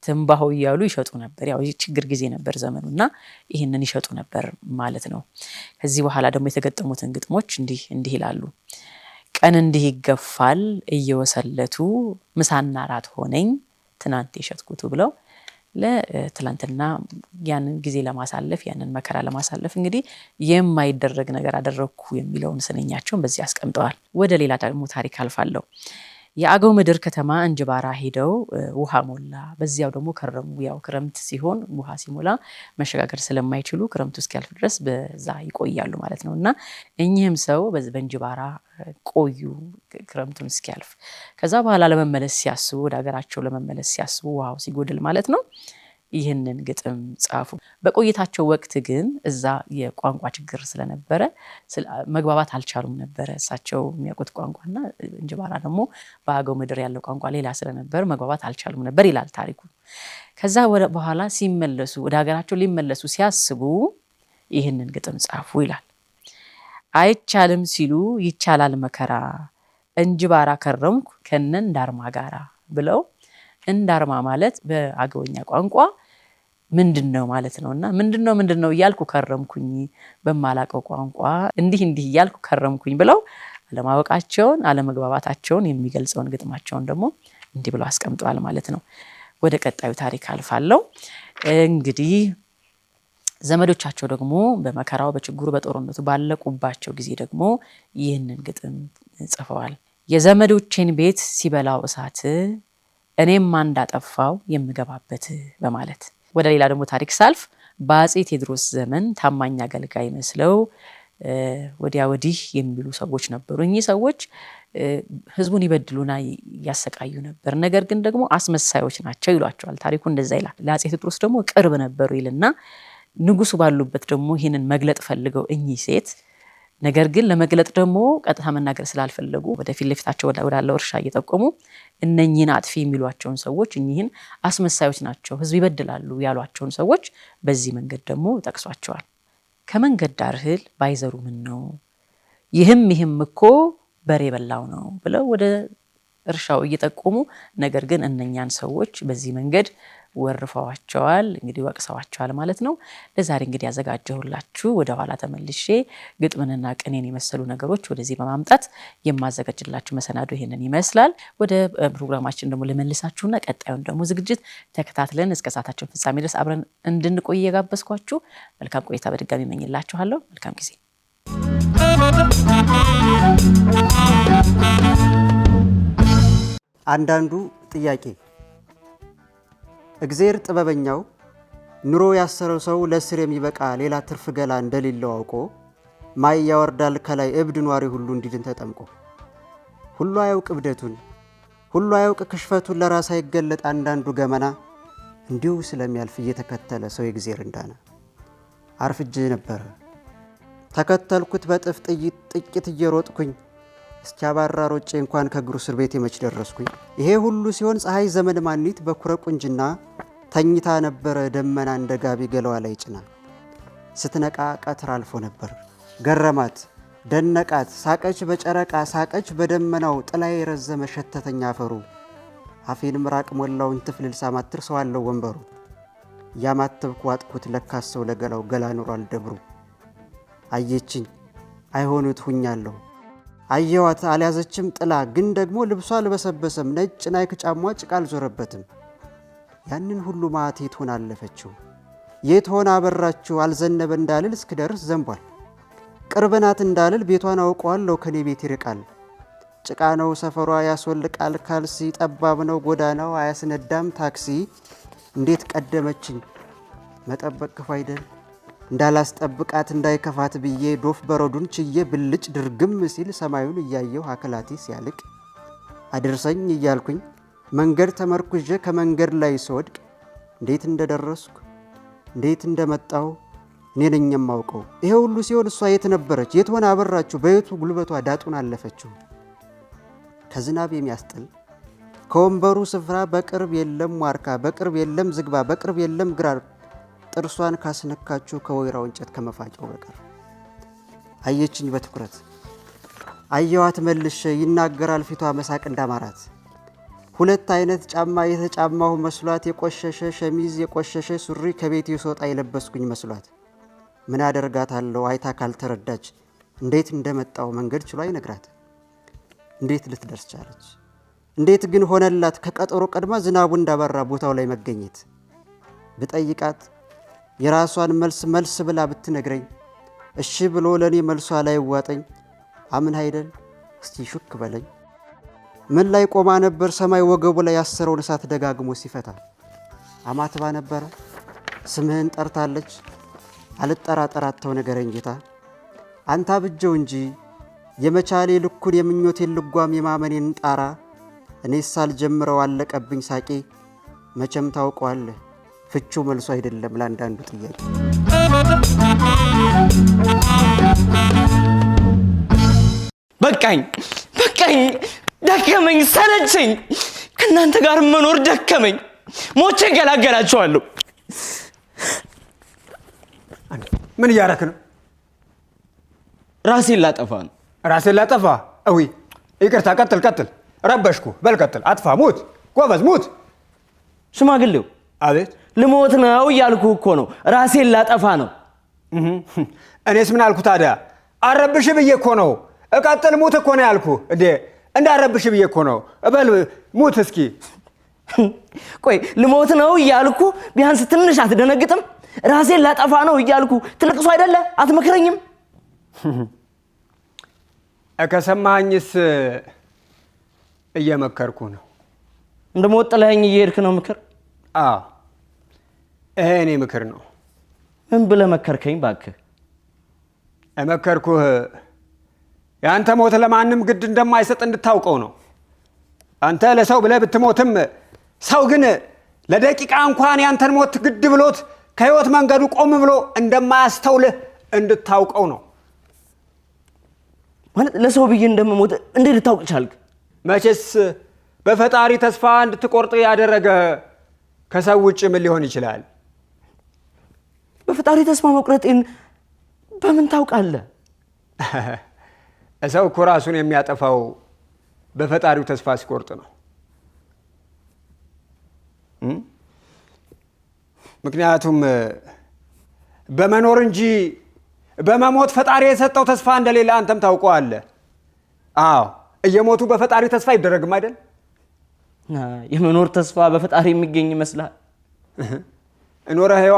ትንባሆ እያሉ ይሸጡ ነበር። ያው ችግር ጊዜ ነበር ዘመኑና ይሄንን ይሸጡ ነበር ማለት ነው። ከዚህ በኋላ ደግሞ የተገጠሙትን ግጥሞች እንዲህ ይላሉ። ቀን እንዲህ ይገፋል እየወሰለቱ ምሳና ራት ሆነኝ ትናንት የሸጥኩት ብለው ለትላንትና ያንን ጊዜ ለማሳለፍ ያንን መከራ ለማሳለፍ እንግዲህ የማይደረግ ነገር አደረኩ የሚለውን ስንኛቸውን በዚህ አስቀምጠዋል። ወደ ሌላ ደግሞ ታሪክ አልፋለሁ። የአገው ምድር ከተማ እንጅባራ ሄደው ውሃ ሞላ። በዚያው ደግሞ ከረሙ። ያው ክረምት ሲሆን ውሃ ሲሞላ መሸጋገር ስለማይችሉ ክረምቱ እስኪያልፍ ድረስ በዛ ይቆያሉ ማለት ነውና እኚህም ሰው በእንጅባራ ቆዩ ክረምቱን እስኪያልፍ። ከዛ በኋላ ለመመለስ ሲያስቡ ወደ ሀገራቸው ለመመለስ ሲያስቡ ውሃው ሲጎድል ማለት ነው ይህንን ግጥም ጻፉ። በቆይታቸው ወቅት ግን እዛ የቋንቋ ችግር ስለነበረ መግባባት አልቻሉም ነበር። እሳቸው የሚያውቁት ቋንቋና እንጅባራ ደግሞ በአገው ምድር ያለው ቋንቋ ሌላ ስለነበር መግባባት አልቻሉም ነበር ይላል ታሪኩ። ከዛ በኋላ ሲመለሱ ወደ ሀገራቸው ሊመለሱ ሲያስቡ ይህንን ግጥም ጻፉ ይላል። አይቻልም ሲሉ ይቻላል መከራ እንጅባራ ከረምኩ ከነን ዳርማ ጋራ ብለው እንዳርማ ማለት በአገውኛ ቋንቋ ምንድነው ማለት ነውና ምንድነው እያልኩ ከረምኩኝ በማላቀው ቋንቋ እንዲህ እያልኩ ከረምኩኝ ብለው አለማወቃቸውን አለመግባባታቸውን የሚገልጸውን ግጥማቸውን ደግሞ እንዲህ ብለው አስቀምጠዋል ማለት ነው። ወደ ቀጣዩ ታሪክ አልፋለሁ። እንግዲህ ዘመዶቻቸው ደግሞ በመከራው በችግሩ በጦርነቱ ባለቁባቸው ጊዜ ደግሞ ይህንን ግጥም ጽፈዋል። የዘመዶቼን ቤት ሲበላው እሳት እኔም እንዳጠፋው የምገባበት በማለት። ወደ ሌላ ደግሞ ታሪክ ሳልፍ በአፄ ቴዎድሮስ ዘመን ታማኝ አገልጋይ መስለው ወዲያ ወዲህ የሚሉ ሰዎች ነበሩ። እኚህ ሰዎች ህዝቡን ይበድሉና ያሰቃዩ ነበር። ነገር ግን ደግሞ አስመሳዮች ናቸው ይሏቸዋል ታሪኩ እንደዛ ይላል። ለአፄ ቴዎድሮስ ደግሞ ቅርብ ነበሩ ይልና ንጉሱ ባሉበት ደግሞ ይሄንን መግለጥ ፈልገው እኚህ ሴት ነገር ግን ለመግለጥ ደግሞ ቀጥታ መናገር ስላልፈለጉ ወደፊት ለፊታቸው ወዳለው እርሻ እየጠቆሙ እነኚህን አጥፊ የሚሏቸውን ሰዎች እኚህን አስመሳዮች ናቸው ህዝብ ይበድላሉ ያሏቸውን ሰዎች በዚህ መንገድ ደግሞ ጠቅሷቸዋል። ከመንገድ ዳር እህል ባይዘሩ ምን ነው ይህም እኮ በሬ በላው ነው ብለው ወደ እርሻው እየጠቆሙ ነገር ግን እነኛን ሰዎች በዚህ መንገድ ወርፈዋቸዋል፣ እንግዲህ ወቅሰዋቸዋል ማለት ነው። ለዛሬ እንግዲህ ያዘጋጀሁላችሁ ወደ ኋላ ተመልሼ ግጥምንና ቅኔን የመሰሉ ነገሮች ወደዚህ በማምጣት የማዘጋጅላችሁ መሰናዶ ይሄንን ይመስላል። ወደ ፕሮግራማችን ደግሞ ልመልሳችሁና ቀጣዩን ደግሞ ዝግጅት ተከታትለን እስከ ሰዓታችን ፍጻሜ ድረስ አብረን እንድንቆይ የጋበዝኳችሁ መልካም ቆይታ በድጋሚ እመኝላችኋለሁ። መልካም ጊዜ። አንዳንዱ ጥያቄ እግዜር ጥበበኛው ኑሮ ያሰረው ሰው ለስር የሚበቃ ሌላ ትርፍ ገላ እንደሌለው አውቆ ማይ ያወርዳል ከላይ እብድ ኗሪ ሁሉ እንዲድን ተጠምቆ ሁሉ አያውቅ እብደቱን ሁሉ አያውቅ ክሽፈቱን ለራስ አይገለጥ አንዳንዱ ገመና እንዲሁ ስለሚያልፍ እየተከተለ ሰው የእግዚአብሔር እንዳና አርፍጄ ነበር ተከተልኩት በጥፍ ጥቂት እየሮጥኩኝ እስኪያባራ ሮጬ እንኳን ከእግሩ እስር ቤት የመች ደረስኩኝ። ይሄ ሁሉ ሲሆን ፀሐይ ዘመን ማኒት በኩረ ቁንጅና ተኝታ ነበረ ደመና እንደ ጋቢ ገለዋ ላይ ጭና ስትነቃ ቀትር አልፎ ነበር ገረማት ደነቃት ሳቀች በጨረቃ ሳቀች በደመናው ጥላዬ ረዘመ ሸተተኛ አፈሩ አፌን ምራቅ ሞላውን ትፍልል ሳማትር ሰው አለው ወንበሩ ያማተብኩ ዋጥኩት ለካሰው ለገላው ገላ ኑሯል ደብሩ አየችኝ አይሆኑት ሁኛለሁ አየዋት አልያዘችም ጥላ፣ ግን ደግሞ ልብሷ አልበሰበሰም፣ ነጭ ናይክ ጫሟ ጭቃ አልዞረበትም። ያንን ሁሉ ማዕት የት ሆና አለፈችው? የት ሆና አበራችው? አልዘነበ እንዳልል እስክደርስ ዘንቧል። ቅርብ ናት እንዳልል ቤቷን አውቀዋለሁ ከኔ ቤት ይርቃል። ጭቃ ነው ሰፈሯ ያስወልቃል ካልሲ፣ ጠባብ ነው ጎዳናው አያስነዳም ታክሲ። እንዴት ቀደመችኝ መጠበቅ ክፉ አይደል? እንዳላስጠብቃት እንዳይከፋት ብዬ ዶፍ በረዱን ችዬ ብልጭ ድርግም ሲል ሰማዩን እያየሁ አክላቴ ሲያልቅ አድርሰኝ እያልኩኝ መንገድ ተመርኩዤ ከመንገድ ላይ ስወድቅ እንዴት እንደደረስኩ እንዴት እንደመጣው እኔ ነኝ የማውቀው። ይሄ ሁሉ ሲሆን እሷ የት ነበረች? የት ሆና አበራችሁ? በየቱ ጉልበቷ ዳጡን አለፈችው? ከዝናብ የሚያስጥል ከወንበሩ ስፍራ በቅርብ የለም ዋርካ፣ በቅርብ የለም ዝግባ፣ በቅርብ የለም ግራር፣ ጥርሷን ካስነካችሁ ከወይራው እንጨት ከመፋጫው በቀር። አየችኝ በትኩረት አየዋት መልሼ፣ ይናገራል ፊቷ መሳቅ እንዳማራት። ሁለት አይነት ጫማ የተጫማሁ መስሏት፣ የቆሸሸ ሸሚዝ የቆሸሸ ሱሪ ከቤቴ ስወጣ የለበስኩኝ መስሏት። ምን አደርጋታለሁ አይታ ካልተረዳች፣ እንዴት እንደመጣው መንገድ ችሎ አይነግራት። እንዴት ልትደርስ ቻለች? እንዴት ግን ሆነላት ከቀጠሮ ቀድማ ዝናቡ እንዳበራ ቦታው ላይ መገኘት? ብጠይቃት የራሷን መልስ ብላ ብትነግረኝ፣ እሺ ብሎ ለእኔ መልሷ ላይ ዋጠኝ። አምን አይደል እስቲ ሹክ በለኝ። ምን ላይ ቆማ ነበር ሰማይ ወገቡ ላይ ያሰረውን እሳት ደጋግሞ ሲፈታ? አማትባ ነበረ ስምህን ጠርታለች። አልጠራጠራተው ነገረኝ ጌታ፣ አንተ አብጀው እንጂ የመቻሌ ልኩን የምኞቴን ልጓም የማመኔን ጣራ። እኔ ሳልጀምረው አለቀብኝ ሳቄ። መቼም ታውቀዋለህ ፍቹ መልሶ አይደለም ለአንዳንዱ ጥያቄ። በቃኝ፣ ደከመኝ፣ ሰለቸኝ። ከእናንተ ጋር መኖር ደከመኝ። ሞቼ ገላገላችኋለሁ። ምን እያረክ ነው? ራሴን ላጠፋ ነው። ራሴን ላጠፋ? እዊ ይቅርታ፣ ቀጥል። ረበሽኩ። በል ቀጥል። አጥፋ፣ ሙት፣ ጎበዝ ሙት። ሽማግሌው። አቤት። ልሞት ነው እያልኩ እኮ ነው። ራሴን ላጠፋ ነው። እኔስ ምን አልኩ ታዲያ? አረብሽ ብዬ እኮ ነው። እቀጥል፣ ሙት እኮ ነው ያልኩ። እንዴ እንዳረብሽ ብዬ እኮ ነው። በል ሙት እስኪ። ቆይ ልሞት ነው እያልኩ ቢያንስ ትንሽ አትደነግጥም? ራሴን ላጠፋ ነው እያልኩ ትልቅሱ አይደለ? አትመክረኝም? ከሰማኝስ እየመከርኩ ነው። እንደሞት ጥለኸኝ እየሄድክ ነው ምክር? አዎ ይሄ እኔ ምክር ነው። ምን ብለህ መከርከኝ ባክህ? መከርኩህ ያንተ ሞት ለማንም ግድ እንደማይሰጥ እንድታውቀው ነው። አንተ ለሰው ብለህ ብትሞትም ሰው ግን ለደቂቃ እንኳን ያንተን ሞት ግድ ብሎት ከህይወት መንገዱ ቆም ብሎ እንደማያስተውልህ እንድታውቀው ነው። ማለት ለሰው ብዬ እንደምሞት እንዴት ልታውቅ ቻልክ? መቼስ በፈጣሪ ተስፋ እንድትቆርጥ ያደረገ ከሰው ውጭ ምን ሊሆን ይችላል? በፈጣሪ ተስፋ መቁረጤን በምን ታውቃለህ? ሰው እኮ ራሱን የሚያጠፋው በፈጣሪው ተስፋ ሲቆርጥ ነው። ምክንያቱም በመኖር እንጂ በመሞት ፈጣሪ የሰጠው ተስፋ እንደሌለ አንተም ታውቀዋለህ። አዎ እየሞቱ በፈጣሪ ተስፋ ይደረግም አይደል? የመኖር ተስፋ በፈጣሪ የሚገኝ ይመስላል? እኖረህዋ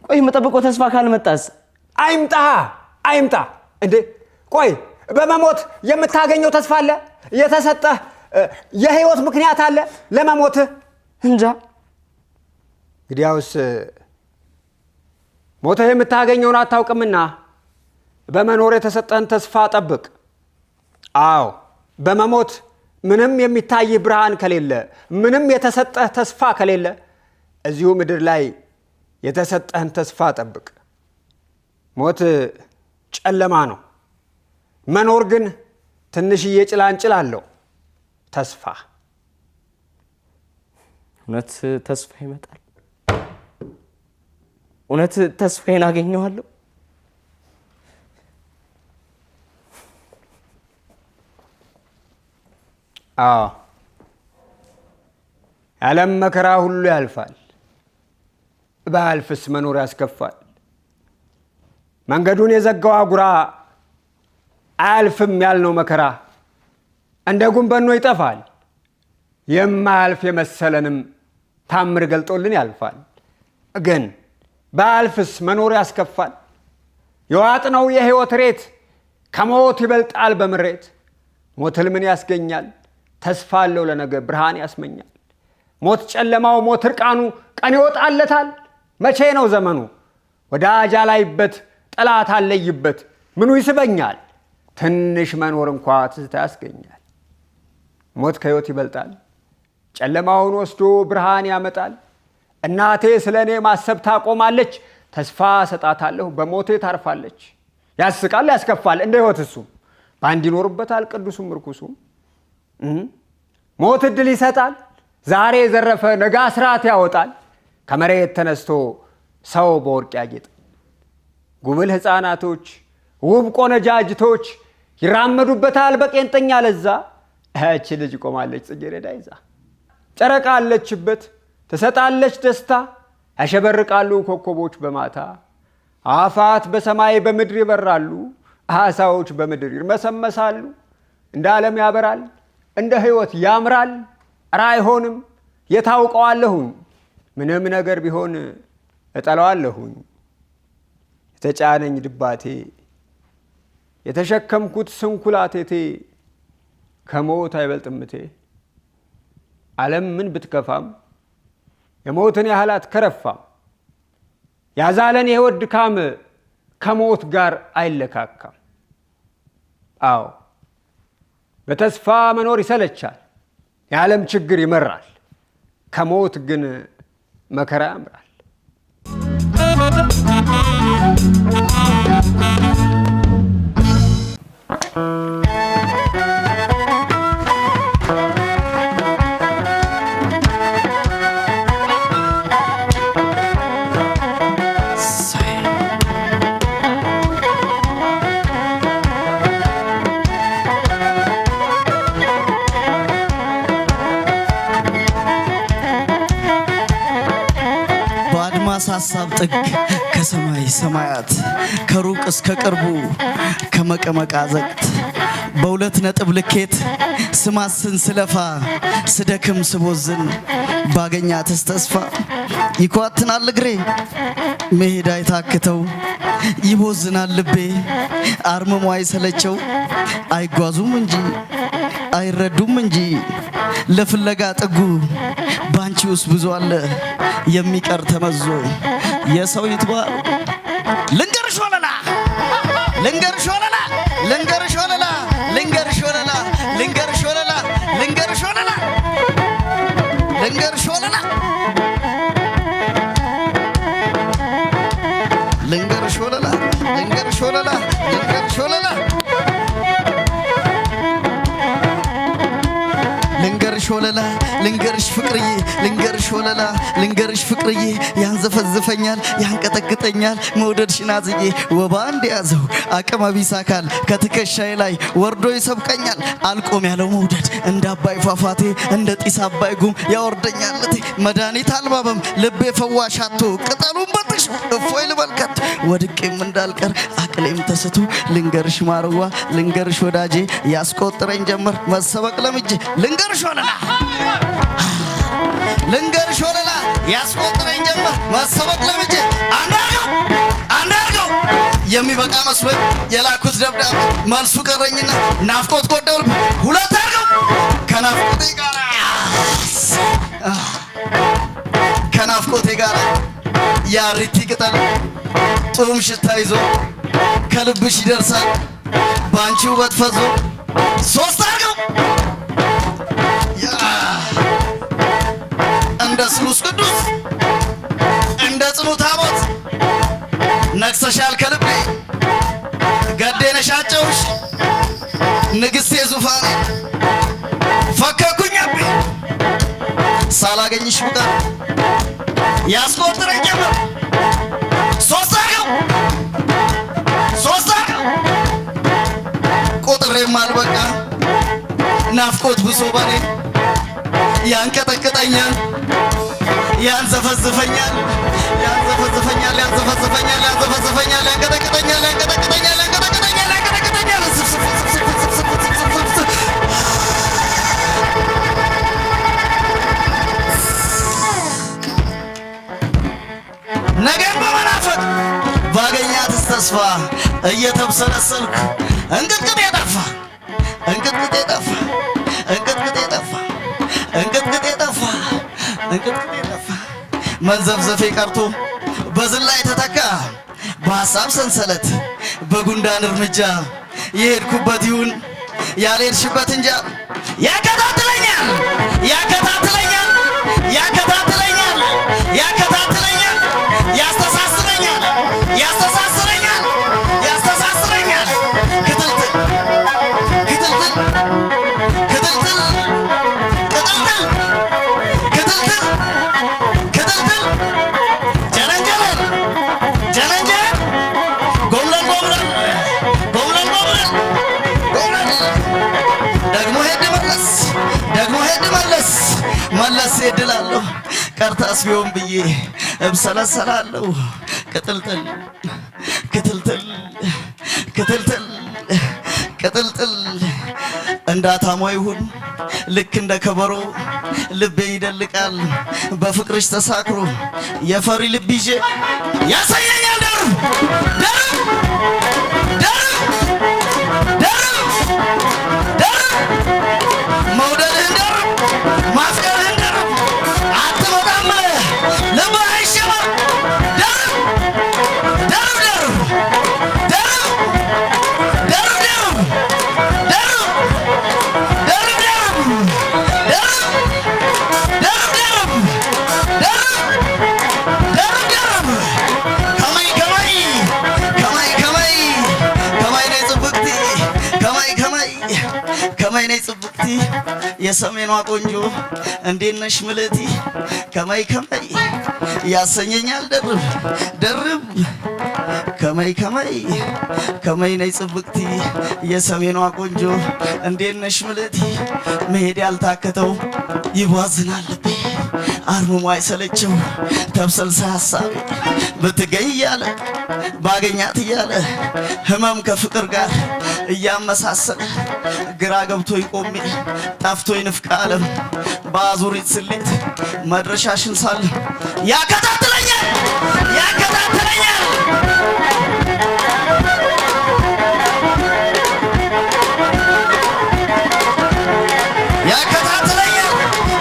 ቆይ የምጠብቀው ተስፋ ካልመጣስ? አይምጣ እንዴ! ቆይ በመሞት የምታገኘው ተስፋ አለ? የተሰጠህ የህይወት ምክንያት አለ ለመሞትህ? እንጃ። እንግዲያውስ ሞተህ የምታገኘውን አታውቅምና በመኖር የተሰጠህን ተስፋ ጠብቅ። አዎ በመሞት ምንም የሚታይህ ብርሃን ከሌለ፣ ምንም የተሰጠህ ተስፋ ከሌለ እዚሁ ምድር ላይ የተሰጠህን ተስፋ ጠብቅ። ሞት ጨለማ ነው። መኖር ግን ትንሽዬ ጭላንጭል አለው ተስፋ። እውነት ተስፋ ይመጣል? እውነት ተስፋዬን አገኘዋለሁ? አዎ የዓለም መከራ ሁሉ ያልፋል። ባያልፍስ መኖር ያስከፋል። መንገዱን የዘጋው አጉራ አያልፍም ያልነው መከራ እንደ ጉንበኖ ይጠፋል። የማያልፍ የመሰለንም ታምር ገልጦልን ያልፋል። ግን በአልፍስ መኖር ያስከፋል። የዋጥነው የሕይወት ሬት ከሞት ይበልጣል በምሬት። ሞት ሕልምን ያስገኛል፣ ተስፋ አለው ለነገ ብርሃን ያስመኛል። ሞት ጨለማው፣ ሞት እርቃኑ ቀን ይወጣለታል። መቼ ነው ዘመኑ? ወዳጅ አላይበት ጠላት አለይበት ምኑ ይስበኛል? ትንሽ መኖር እንኳ ትዝታ ያስገኛል። ሞት ከሕይወት ይበልጣል፣ ጨለማውን ወስዶ ብርሃን ያመጣል። እናቴ ስለ እኔ ማሰብ ታቆማለች፣ ተስፋ ሰጣታለሁ በሞቴ ታርፋለች። ያስቃል ያስከፋል እንደ ሕይወት እሱም በአንድ ይኖርበታል ቅዱሱም ርኩሱም። ሞት እድል ይሰጣል፣ ዛሬ የዘረፈ ነገ አስራት ያወጣል። ከመሬት ተነስቶ ሰው በወርቅ ያጌጥ ጉብል ሕፃናቶች ውብ ቆነጃጅቶች ይራመዱበታል በቄንጠኛ ለዛ። እህች ልጅ ቆማለች ጽጌረዳ ይዛ። ጨረቃ አለችበት ትሰጣለች ደስታ፣ ያሸበርቃሉ ኮከቦች በማታ። አፋት በሰማይ በምድር ይበራሉ፣ አሳዎች በምድር ይርመሰመሳሉ። እንደ ዓለም ያበራል እንደ ሕይወት ያምራል። ኧረ አይሆንም የታውቀዋለሁኝ ምንም ነገር ቢሆን እጠለዋለሁኝ። የተጫነኝ ድባቴ የተሸከምኩት ስንኩላቴቴ ከሞት አይበልጥምቴ። ዓለም ምን ብትከፋም የሞትን ያህላት ከረፋም። ያዛለን የሕይወት ድካም ከሞት ጋር አይለካካም። አዎ በተስፋ መኖር ይሰለቻል፣ የዓለም ችግር ይመራል። ከሞት ግን መከራ ያምራል። ሐሳብ ጥግ ከሰማይ ሰማያት ከሩቅ እስከ ቅርቡ ከመቀመቃ ዘግት በሁለት ነጥብ ልኬት ስማስን ስለፋ ስደክም ስቦዝን ባገኛትስ ተስፋ ይኳትናል እግሬ መሄድ አይታክተው ይቦዝናል ልቤ አርመሞ አይሰለቸው አይጓዙም እንጂ አይረዱም እንጂ ለፍለጋ ጥጉ ባንቺ ውስጥ ብዙ አለ የሚቀር ተመዞ የሰው ይትባል ልንገርሽ ወለላ ልንገርሽ ወለላ ልንገርሽ ወለላ ልንገርሽ ወለላ ልንገርሽ ወለላ ልንገርሽ ወለላ ልንገርሽ ወለላ ልንገርሽ ወለላ ልንገርሽ ወለላ ልንገርሽ ወለላ ልንገርሽ ወለላ ልንገርሽ ፍቅርዬ ልንገርሽ ወለላ ልንገርሽ ፍቅርዬ ያንዘፈዝፈኛል ያንቀጠቅጠኛል መውደድሽን አዝዬ ወባ እንደያዘው አቅመ ቢስ አካል ከትከሻዬ ላይ ወርዶ ይሰብቀኛል አልቆም ያለው መውደድ እንደ አባይ ፏፏቴ እንደ ጢስ አባይ ጉም ያወርደኛል መድኃኒት አልባበም ልቤ ፈዋሽ አጥቶ ቅጠሉን በጥሽ እፎይ ልበልከት ወድቄም እንዳልቀር አቅሌም ተስቶ ልንገርሽ ማርዋ ልንገርሽ ወዳጄ ያስቆጥረኝ ጀመር መሰበቅ ለምጄ ልንገርሽ ወለላ ልንገርሽ ወለላ ያስቆጥረኝ ጀመር መሰበቅ ለምጄ አንዳርገው የሚበቃ መስሎኝ የላኩት ደብዳቤ መልሱ ቀረኝና ናፍቆት ጎደል ሁለት አርገው ከናፍቆቴ ጋር ያሪቲ ቅጠል ጥሩም ሽታ ይዞ ከልብሽ ይደርሳል ባንቺ ውበት ፈዞ ሶስት አርገው እንደ ስሉስ ቅዱስ እንደ ጽኑ ታቦት ነግሰሻል ከልቤ ገዴ ነሻጨውሽ ንግሥቴ ዙፋኔ ፈከኩኝ አቤ ሳላገኝሽ ብቀር ያስቆጥረኝ ጀመር ሶስት አርገው ቁጥሬም አልበቃ ናፍቆት ብሶ ባኔ ያንቀጠቅጠኛል ያንዘፈዝፈኛል ያንቀጠቅጠኛል እየተብሰለሰልኩ እንቅጥቅጤ ጠፋ እንቅጥቅጤ ጠፋ እንቅጥቅጤ ጠፋ እንቅጥቅጤ ጠፋ እንቅጥቅጤ ጠፋ መንዘፍዘፌ ቀርቶ በዝላይ ተተካ በሐሳብ ሰንሰለት በጉንዳን እርምጃ የሄድኩበት ይሁን ያልሄድሽበት እንጃ ያከታትለኛል ያከታትለኛል ያከታትለኛል ያከታትለኛል ያስተሳስረኛል ያስተሳስረኛል ያስተሳስረኛል ክትልትል ክትልትል ክትልትል ክትልትል ክትልትል ክትልትል ጀነንጀነን ጀነንጀነን ጎምለል ጎምለል ጎምለል ጎምለል ጎምለል ደግሞ ሄድ መለስ ደግሞ ሄድ መለስ መለስ ሄድላለሁ ቀርታስ ቢሆን ብዬ እብሰለሰላለሁ ቅጥልጥል ክትልትል ክትልትል ቅጥልጥል እንዳታሞ ይሁን ልክ እንደ ከበሮ ልቤ ይደልቃል በፍቅርሽ ተሳክሮ የፈሪ ልብ ይዤ ያሳየኛል ደርብ ደርብ ደርብ ደርብ ደርብ መውደድህን ደርብ ማፍቀርህን ደርብ አትመጣም ልብህ አይሸበር ደርብ ደርብ ደርብ ደርብ ደርብ ደርብ ደርብ ደርብ ደርብ ደርብ ደርብ ደርብ ከማይ ከማይ ከማይ ከማይ ከማይ ነይ ጽብቅቲ ከማይ ከማይ ከማይ ነይ ጽብቅቲ የሰሜኗ ቆንጆ እንዴት ነሽ ምልእቲ ከማይ ከማይ ያሰኘኛል ደርብ ደርብ ከማይ ከማይ ከማይ ነይ ጽብቅቲ የሰሜኗ ቆንጆ እንዴት ነሽ ምልእቲ መሄድ ያልታከተው ይቧዝናል ልቤ አርምሞ አይሰለቸው ተብሰልሳ ሐሳቤ ብትገኝ እያለ ባገኛት እያለ ህመም ከፍቅር ጋር እያመሳሰለ ግራ ገብቶኝ ቆሜ ጠፍቶኝ ንፍቀ ዓለም በአዙሪት ስሌት መድረሻሽን ሳለ ያከታትለኛል ያከታትለኛል ያከታትለኛል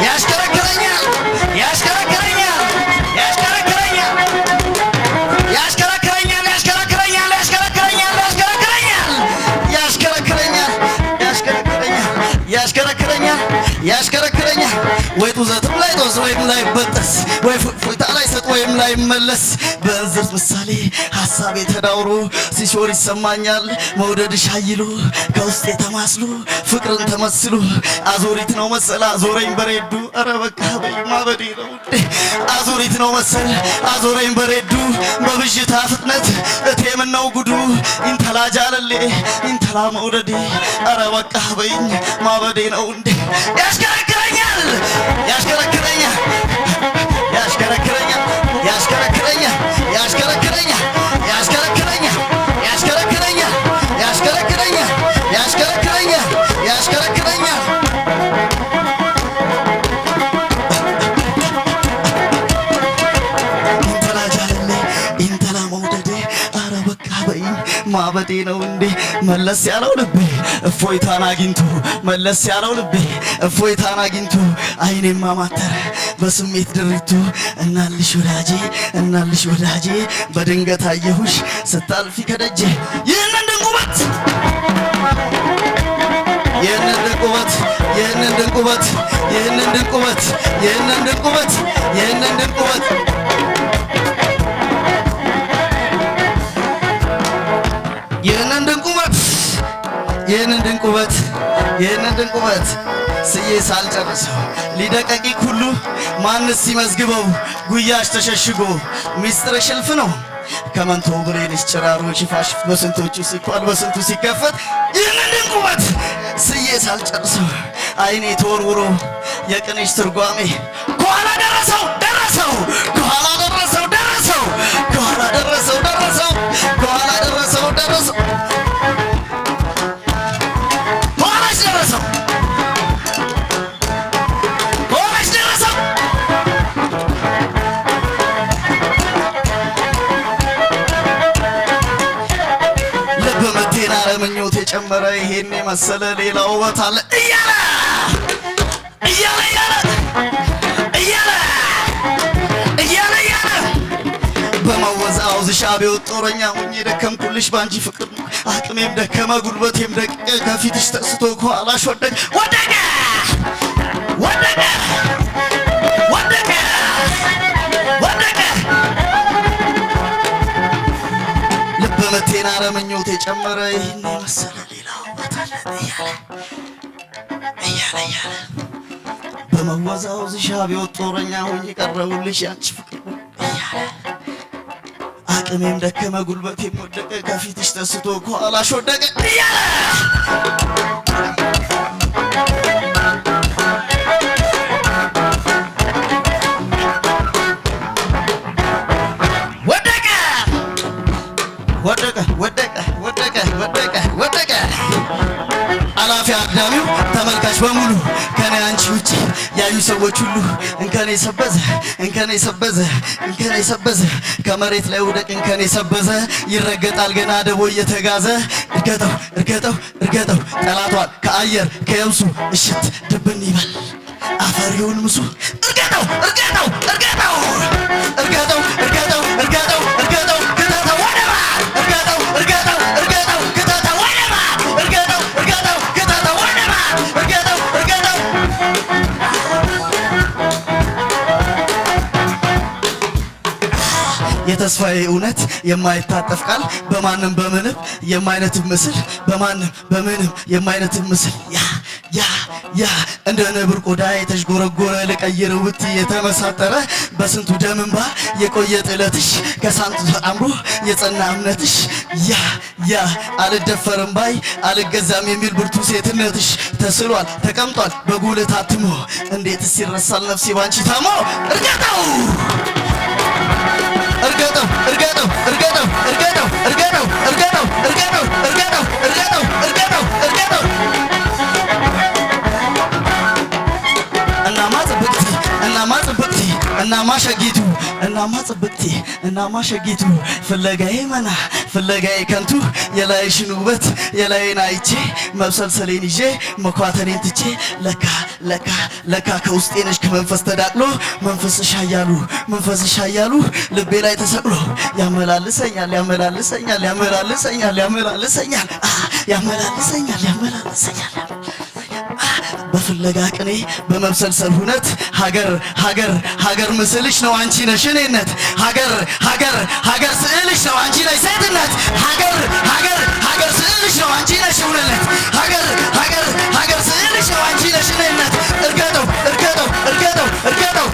ያሽከረክረኛል ያሽከረክረኛል ያሽከረክረኛል ያሽከረክረኛል ያሽከረክረኛል ያሽከረክረኛል ያሽከረክረኛል ያሽከረክረኛል ያሽከረክረኛል ያሽከረክረኛል ወይ ጡዘትም ላይ ጦስ ወይም ላይ በጠስ ወይ ፎይታ ላይ ሰጥ ወይም ላይ መለስ በእንዝርት ምሳሌ ሐሳቤ ተዳውሮ ሲሾር ይሰማኛል መውደድሽ አይሎ ከውስጤ ተማስሎ ፍቅርን ተመስሎ አዙሪት ነው መሰል አዞረኝ በሬዱ ኧረ በቃ በይ ማበዴ ነው አዙሪት ነው መሰል አዞረኝ በሬዱ በብዥታ ፍጥነት እቴ ምነው ጉዱ ኢንተላ ጃለሌ ኢንተላ መውደዴ ኧረ በቃ በይኝ ማበዴ ነው እንዴ ያሽከረክረኛል ያሽከረክረኛል ያሽከረክረኛል ያሽከረክረኛል ያሽከረክረኛል ያሽከረክረኛል ያሽከረክረኛል ያሽከረክረኛል ያሽከረክረኛል ያሽከረክረኛል ኢንተላ ጃለሌ ኢንተላ መውደዴ ኧረ በቃ በይኝ ማበዴ ነው እንዴ መለስ ያለው ልቤ እፎይታን አግኝቶ መለስ ያለው ልቤ እፎይታን አግኝቶ አይኔም ማማተረ በስሜት ድሪቱ እናልሽ ወዳጄ እናልሽ ወዳጄ በድንገት አየሁሽ ስታልፊ ከደጄ ይህንን ድንቁበት ይህንን ድንቁበት ይህንን ድንቁበት ይህንን ድንቁበት ይህንን ድንቁበት ይህንን ድንቁበት ይህንን ድንቁበት ይህንን ድንቁበት ይህንን ድንቁበት ስዬ ሳልጨርሰው ሊደቀቂቅ ሁሉ ማንስ ሲመዝግበው ጉያሽ ተሸሽጎ ሚስጥር ሽልፍ ነው ከመንቶ ብሬንሽ ጭራሮ ሽፋሽፍ በስንቶቹ ሲኳል በስንቱ ሲከፈት ይህንን ድንቁበት ስዬ ሳልጨርሰው አይኔ ተወርውሮ የቅኔሽ ትርጓሜ ከኋላ ደረሰው ደረሰው ከኋላ ደረሰው ደረሰው ከኋላ ደረሰው ደረሰው ከኋላ ደረሰው ደረሰው ከኋላሽ ደረሰው ከኋላሽ ደረሰው ምኞት የጨመረ ይሄን የመሰለ ሌላ ውበት አለ እያለ እያለ እያለ እያለ እያለ በመወዛወዝሽ አብዮት ጦረኛ ሆኜ ደከምኩልሽ ባንቺ ፍቅር አቅሜም ደከመ ጉልበቴም ደቀቀ ከፊትሽ ተስቶ ከኋላሽ ወደቀ ወደቀ ወደቀ ወደቀ ወደቀ ልብ ምቴን አለምኞት የጨመረ ይህን የመሰለ ሌላ ውበት አለ እያለ እያለ በመወዛወዝሽ አብዮት ጦረኛ ሆኜ ቀረሁልሽ ያንቺ ፍቅር እያለ አቅሜም ደከመ ጉልበቴም ወደቀ ከፊትሽ ተስቶ ከኋላሽ ወደቀ እያለ ወደቀ ወደቀ ወደቀ ወደቀ ወደቀ ወደቀ አላፊ አግዳሚው ተመልካች በሙሉ ከኔ አንቺ ውጪ ያዩ ሰዎች ሁሉ እንከኔ ሰበዘ እንከኔ ሰበዘ እንከኔ ሰበዘ ከመሬት ላይ ውደቅ እንከኔ ሰበዘ ይረገጣል ገና ደቦ እየተጋዘ እርገጠው እርገጠው እርገጠው ጠላቷን ከአየር ከየብሱ እሽት ድብን ይበል አፈሪውን ምሱ እርገጠው እርገጠው እርገጠው እርገጠው እርገጠው እርገጠው እርገጠው ክተተው ወደባ እርገጠው እርገጠው እርገጠው ክተተው ወደባ እርገጠው እርገጠው ክተተው ወደባ እርገጠው እርገጠው የተስፋዬ እውነት የማይታጠፍ ቃል በማንም በምንም የማይነትብ ምስል በማንም በምንም የማይነትብ ምስል ያ እንደ ነብር ቆዳ የተሽጎረጎረ ለቀይር ውት የተመሳጠረ በስንቱ ደምንባ የቆየ ጥለትሽ ከሳንቱ ተአምሮ የጸና እምነትሽ ያ አልደፈርም ባይ አልገዛም የሚል ብርቱ ሴትነትሽ ተስሏል ተቀምጧል በጉልህ ታትሞ እንዴትስ ይረሳል ነፍሴ ባንቺ ታሞ እርገጠው እርገጠው እርገጠው እርገጠው እርገጠው እርገጠው እርገጠው እርገጠው እርገጠው እርገጠው እርገጠው እርገጠው እናማ ሸጊቱ እናማ ጽብቅቲ እናማ ሸጊቱ ፍለጋዬ መና ፍለጋዬ ከንቱ የላይሽን ውበት የላይን አይቼ መብሰልሰሌን ይዤ መኳተኔን ትቼ ለካ ከውስጤ ነሽ ከመንፈስ ተዳቅሎ መንፈስሽ ኃያሉ ልቤ ላይ ተሰቅሎ ያመላልሰኛል ያመላልሰኛል ያመላልሰኛል ያመላልሰኛል ያመላልሰኛል ያመላልሰኛል በፍለጋ ቅኔ በመብሰልሰል ሁነት ሀገር ምስልሽ ነው አንቺ ነሽ እኔነት ሀገር ስዕልሽ ነው አንቺ ነሽ ሴትነት ሀገር ስዕልሽ ነው አንቺ ነሽ እውነት ሀገር ስዕልሽ ነው አንቺ ነሽ እኔነት እርገጠው እርገጠው እርገጠው እርገጠው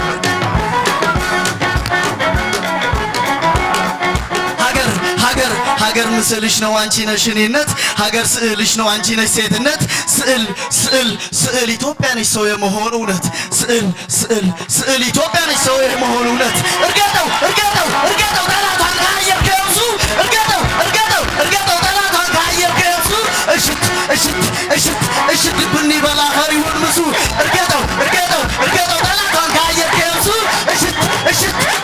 ሀገር ምስልሽ ነው አንቺ ነሽ እኔነት ሀገር ስዕልሽ ነው አንቺ ነሽ ሴትነት ስዕል ኢትዮጵያ ነሽ ሰው የመሆን እውነት ስዕል ኢትዮጵያ ነሽ ሰው የመሆን እውነት እርገጠው እርገጠው እርገጠው ጠላቷን ከአየር ከየብሱ እርገጠው እርገጠው እርገጠው ጠላቷን ከአየር ከየብሱ እሽት ልብን ይበላ ፈሪውን ምሱ እርገጠው እርገጠው እርገጠው ጠላቷን ከአየር ከየብሱ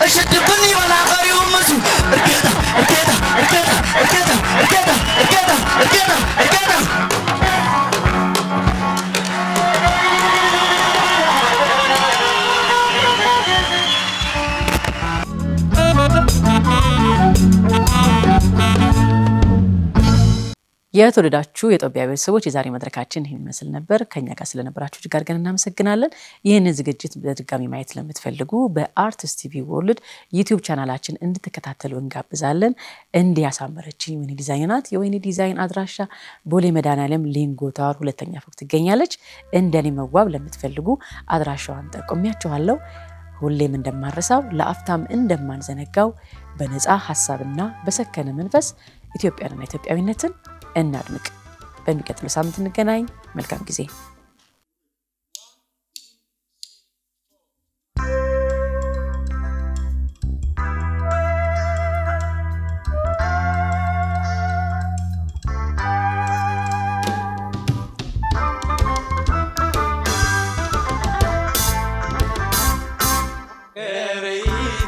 እሽት ልብን ይበላ ፈሪውን ምሱ እርገጠው እርገጠው እርገጠው እርገጠው እርገጠው እርገጠው እርገጠው እርገጠው የተወደዳችሁ የጦቢያ ቤተሰቦች የዛሬ መድረካችን ይህን ይመስል ነበር። ከኛ ጋር ስለነበራችሁ እጅግ አድርገን እናመሰግናለን። ይህንን ዝግጅት በድጋሚ ማየት ለምትፈልጉ በአርቲስት ቲቪ ወርልድ ዩቲዩብ ቻናላችን እንድትከታተሉ እንጋብዛለን። እንዲህ ያሳመረችኝ ወይኒ ዲዛይን ናት። የወይኒ ዲዛይን አድራሻ ቦሌ መድኃኔዓለም ሌንጎ ታወር ሁለተኛ ፎቅ ትገኛለች። እንደኔ መዋብ ለምትፈልጉ አድራሻዋን ጠቁሚያችኋለሁ። ሁሌም እንደማረሳው ለአፍታም እንደማንዘነጋው በነፃ ሐሳብና በሰከነ መንፈስ ኢትዮጵያንና ኢትዮጵያዊነትን እናድምቅ። በሚቀጥለው ሳምንት እንገናኝ። መልካም ጊዜ።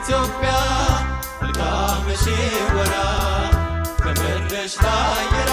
ኢትዮጵያ መልካምሽ ወራ ከመድረሽ ታየራ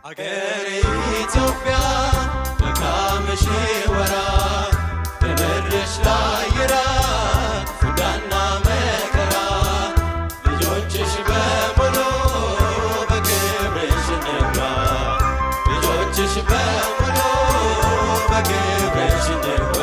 አገሬ ኢትዮጵያ መልካምሽ ወራ በምድርሽ ላይ ይራቅ ፍዳና መከራ ልጆችሽ በሙሉ በክብርሽ እንግባ ልጆችሽ በሙሉ በክብርሽ እንግባ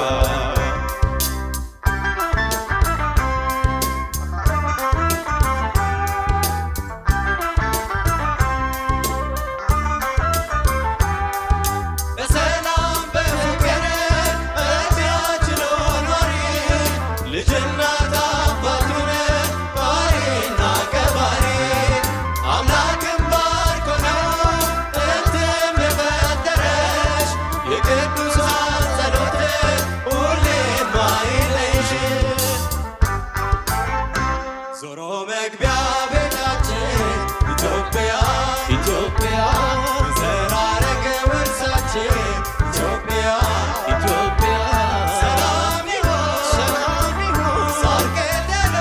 ዞሮ መግቢያ ቤታችን ኢትዮጵያ ኢትዮጵያ ዘራረገ ውርሳችን ኢትዮጵያ ኢትዮጵያ ሰላም ይሁን ሰላም ይሁን ሳር ቅጠሉ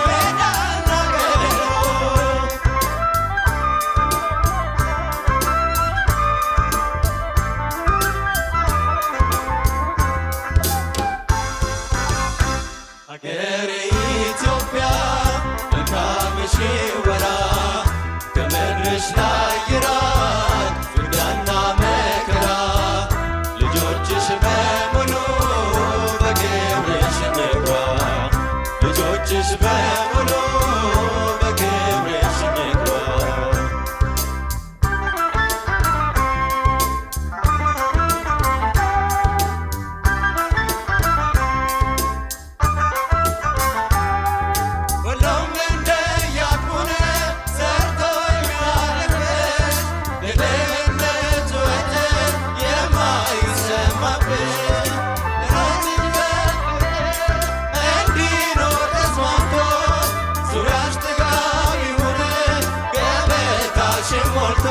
ሜዳና ገደሉ አገሬ ኢትዮጵያ መልካምሽ ወራ ከምድርሽ ላይ ይራቅ ፍዳና መከራ ልጆችሽ በሙሉ በክብርሽ እንግባ ልጆችሽ በሙሉ በክብርሽ እንግባ ሁሉም እንደያቁነ ሰርቶ የሚያልፍሽ ለድህነት ወተት የማይሰማብሽ ራስን በፍቅር እንዲኖር ተስማምቶ ዙሪያሽ ጥጋብ ይሁን ገበታሽን ሞልቶ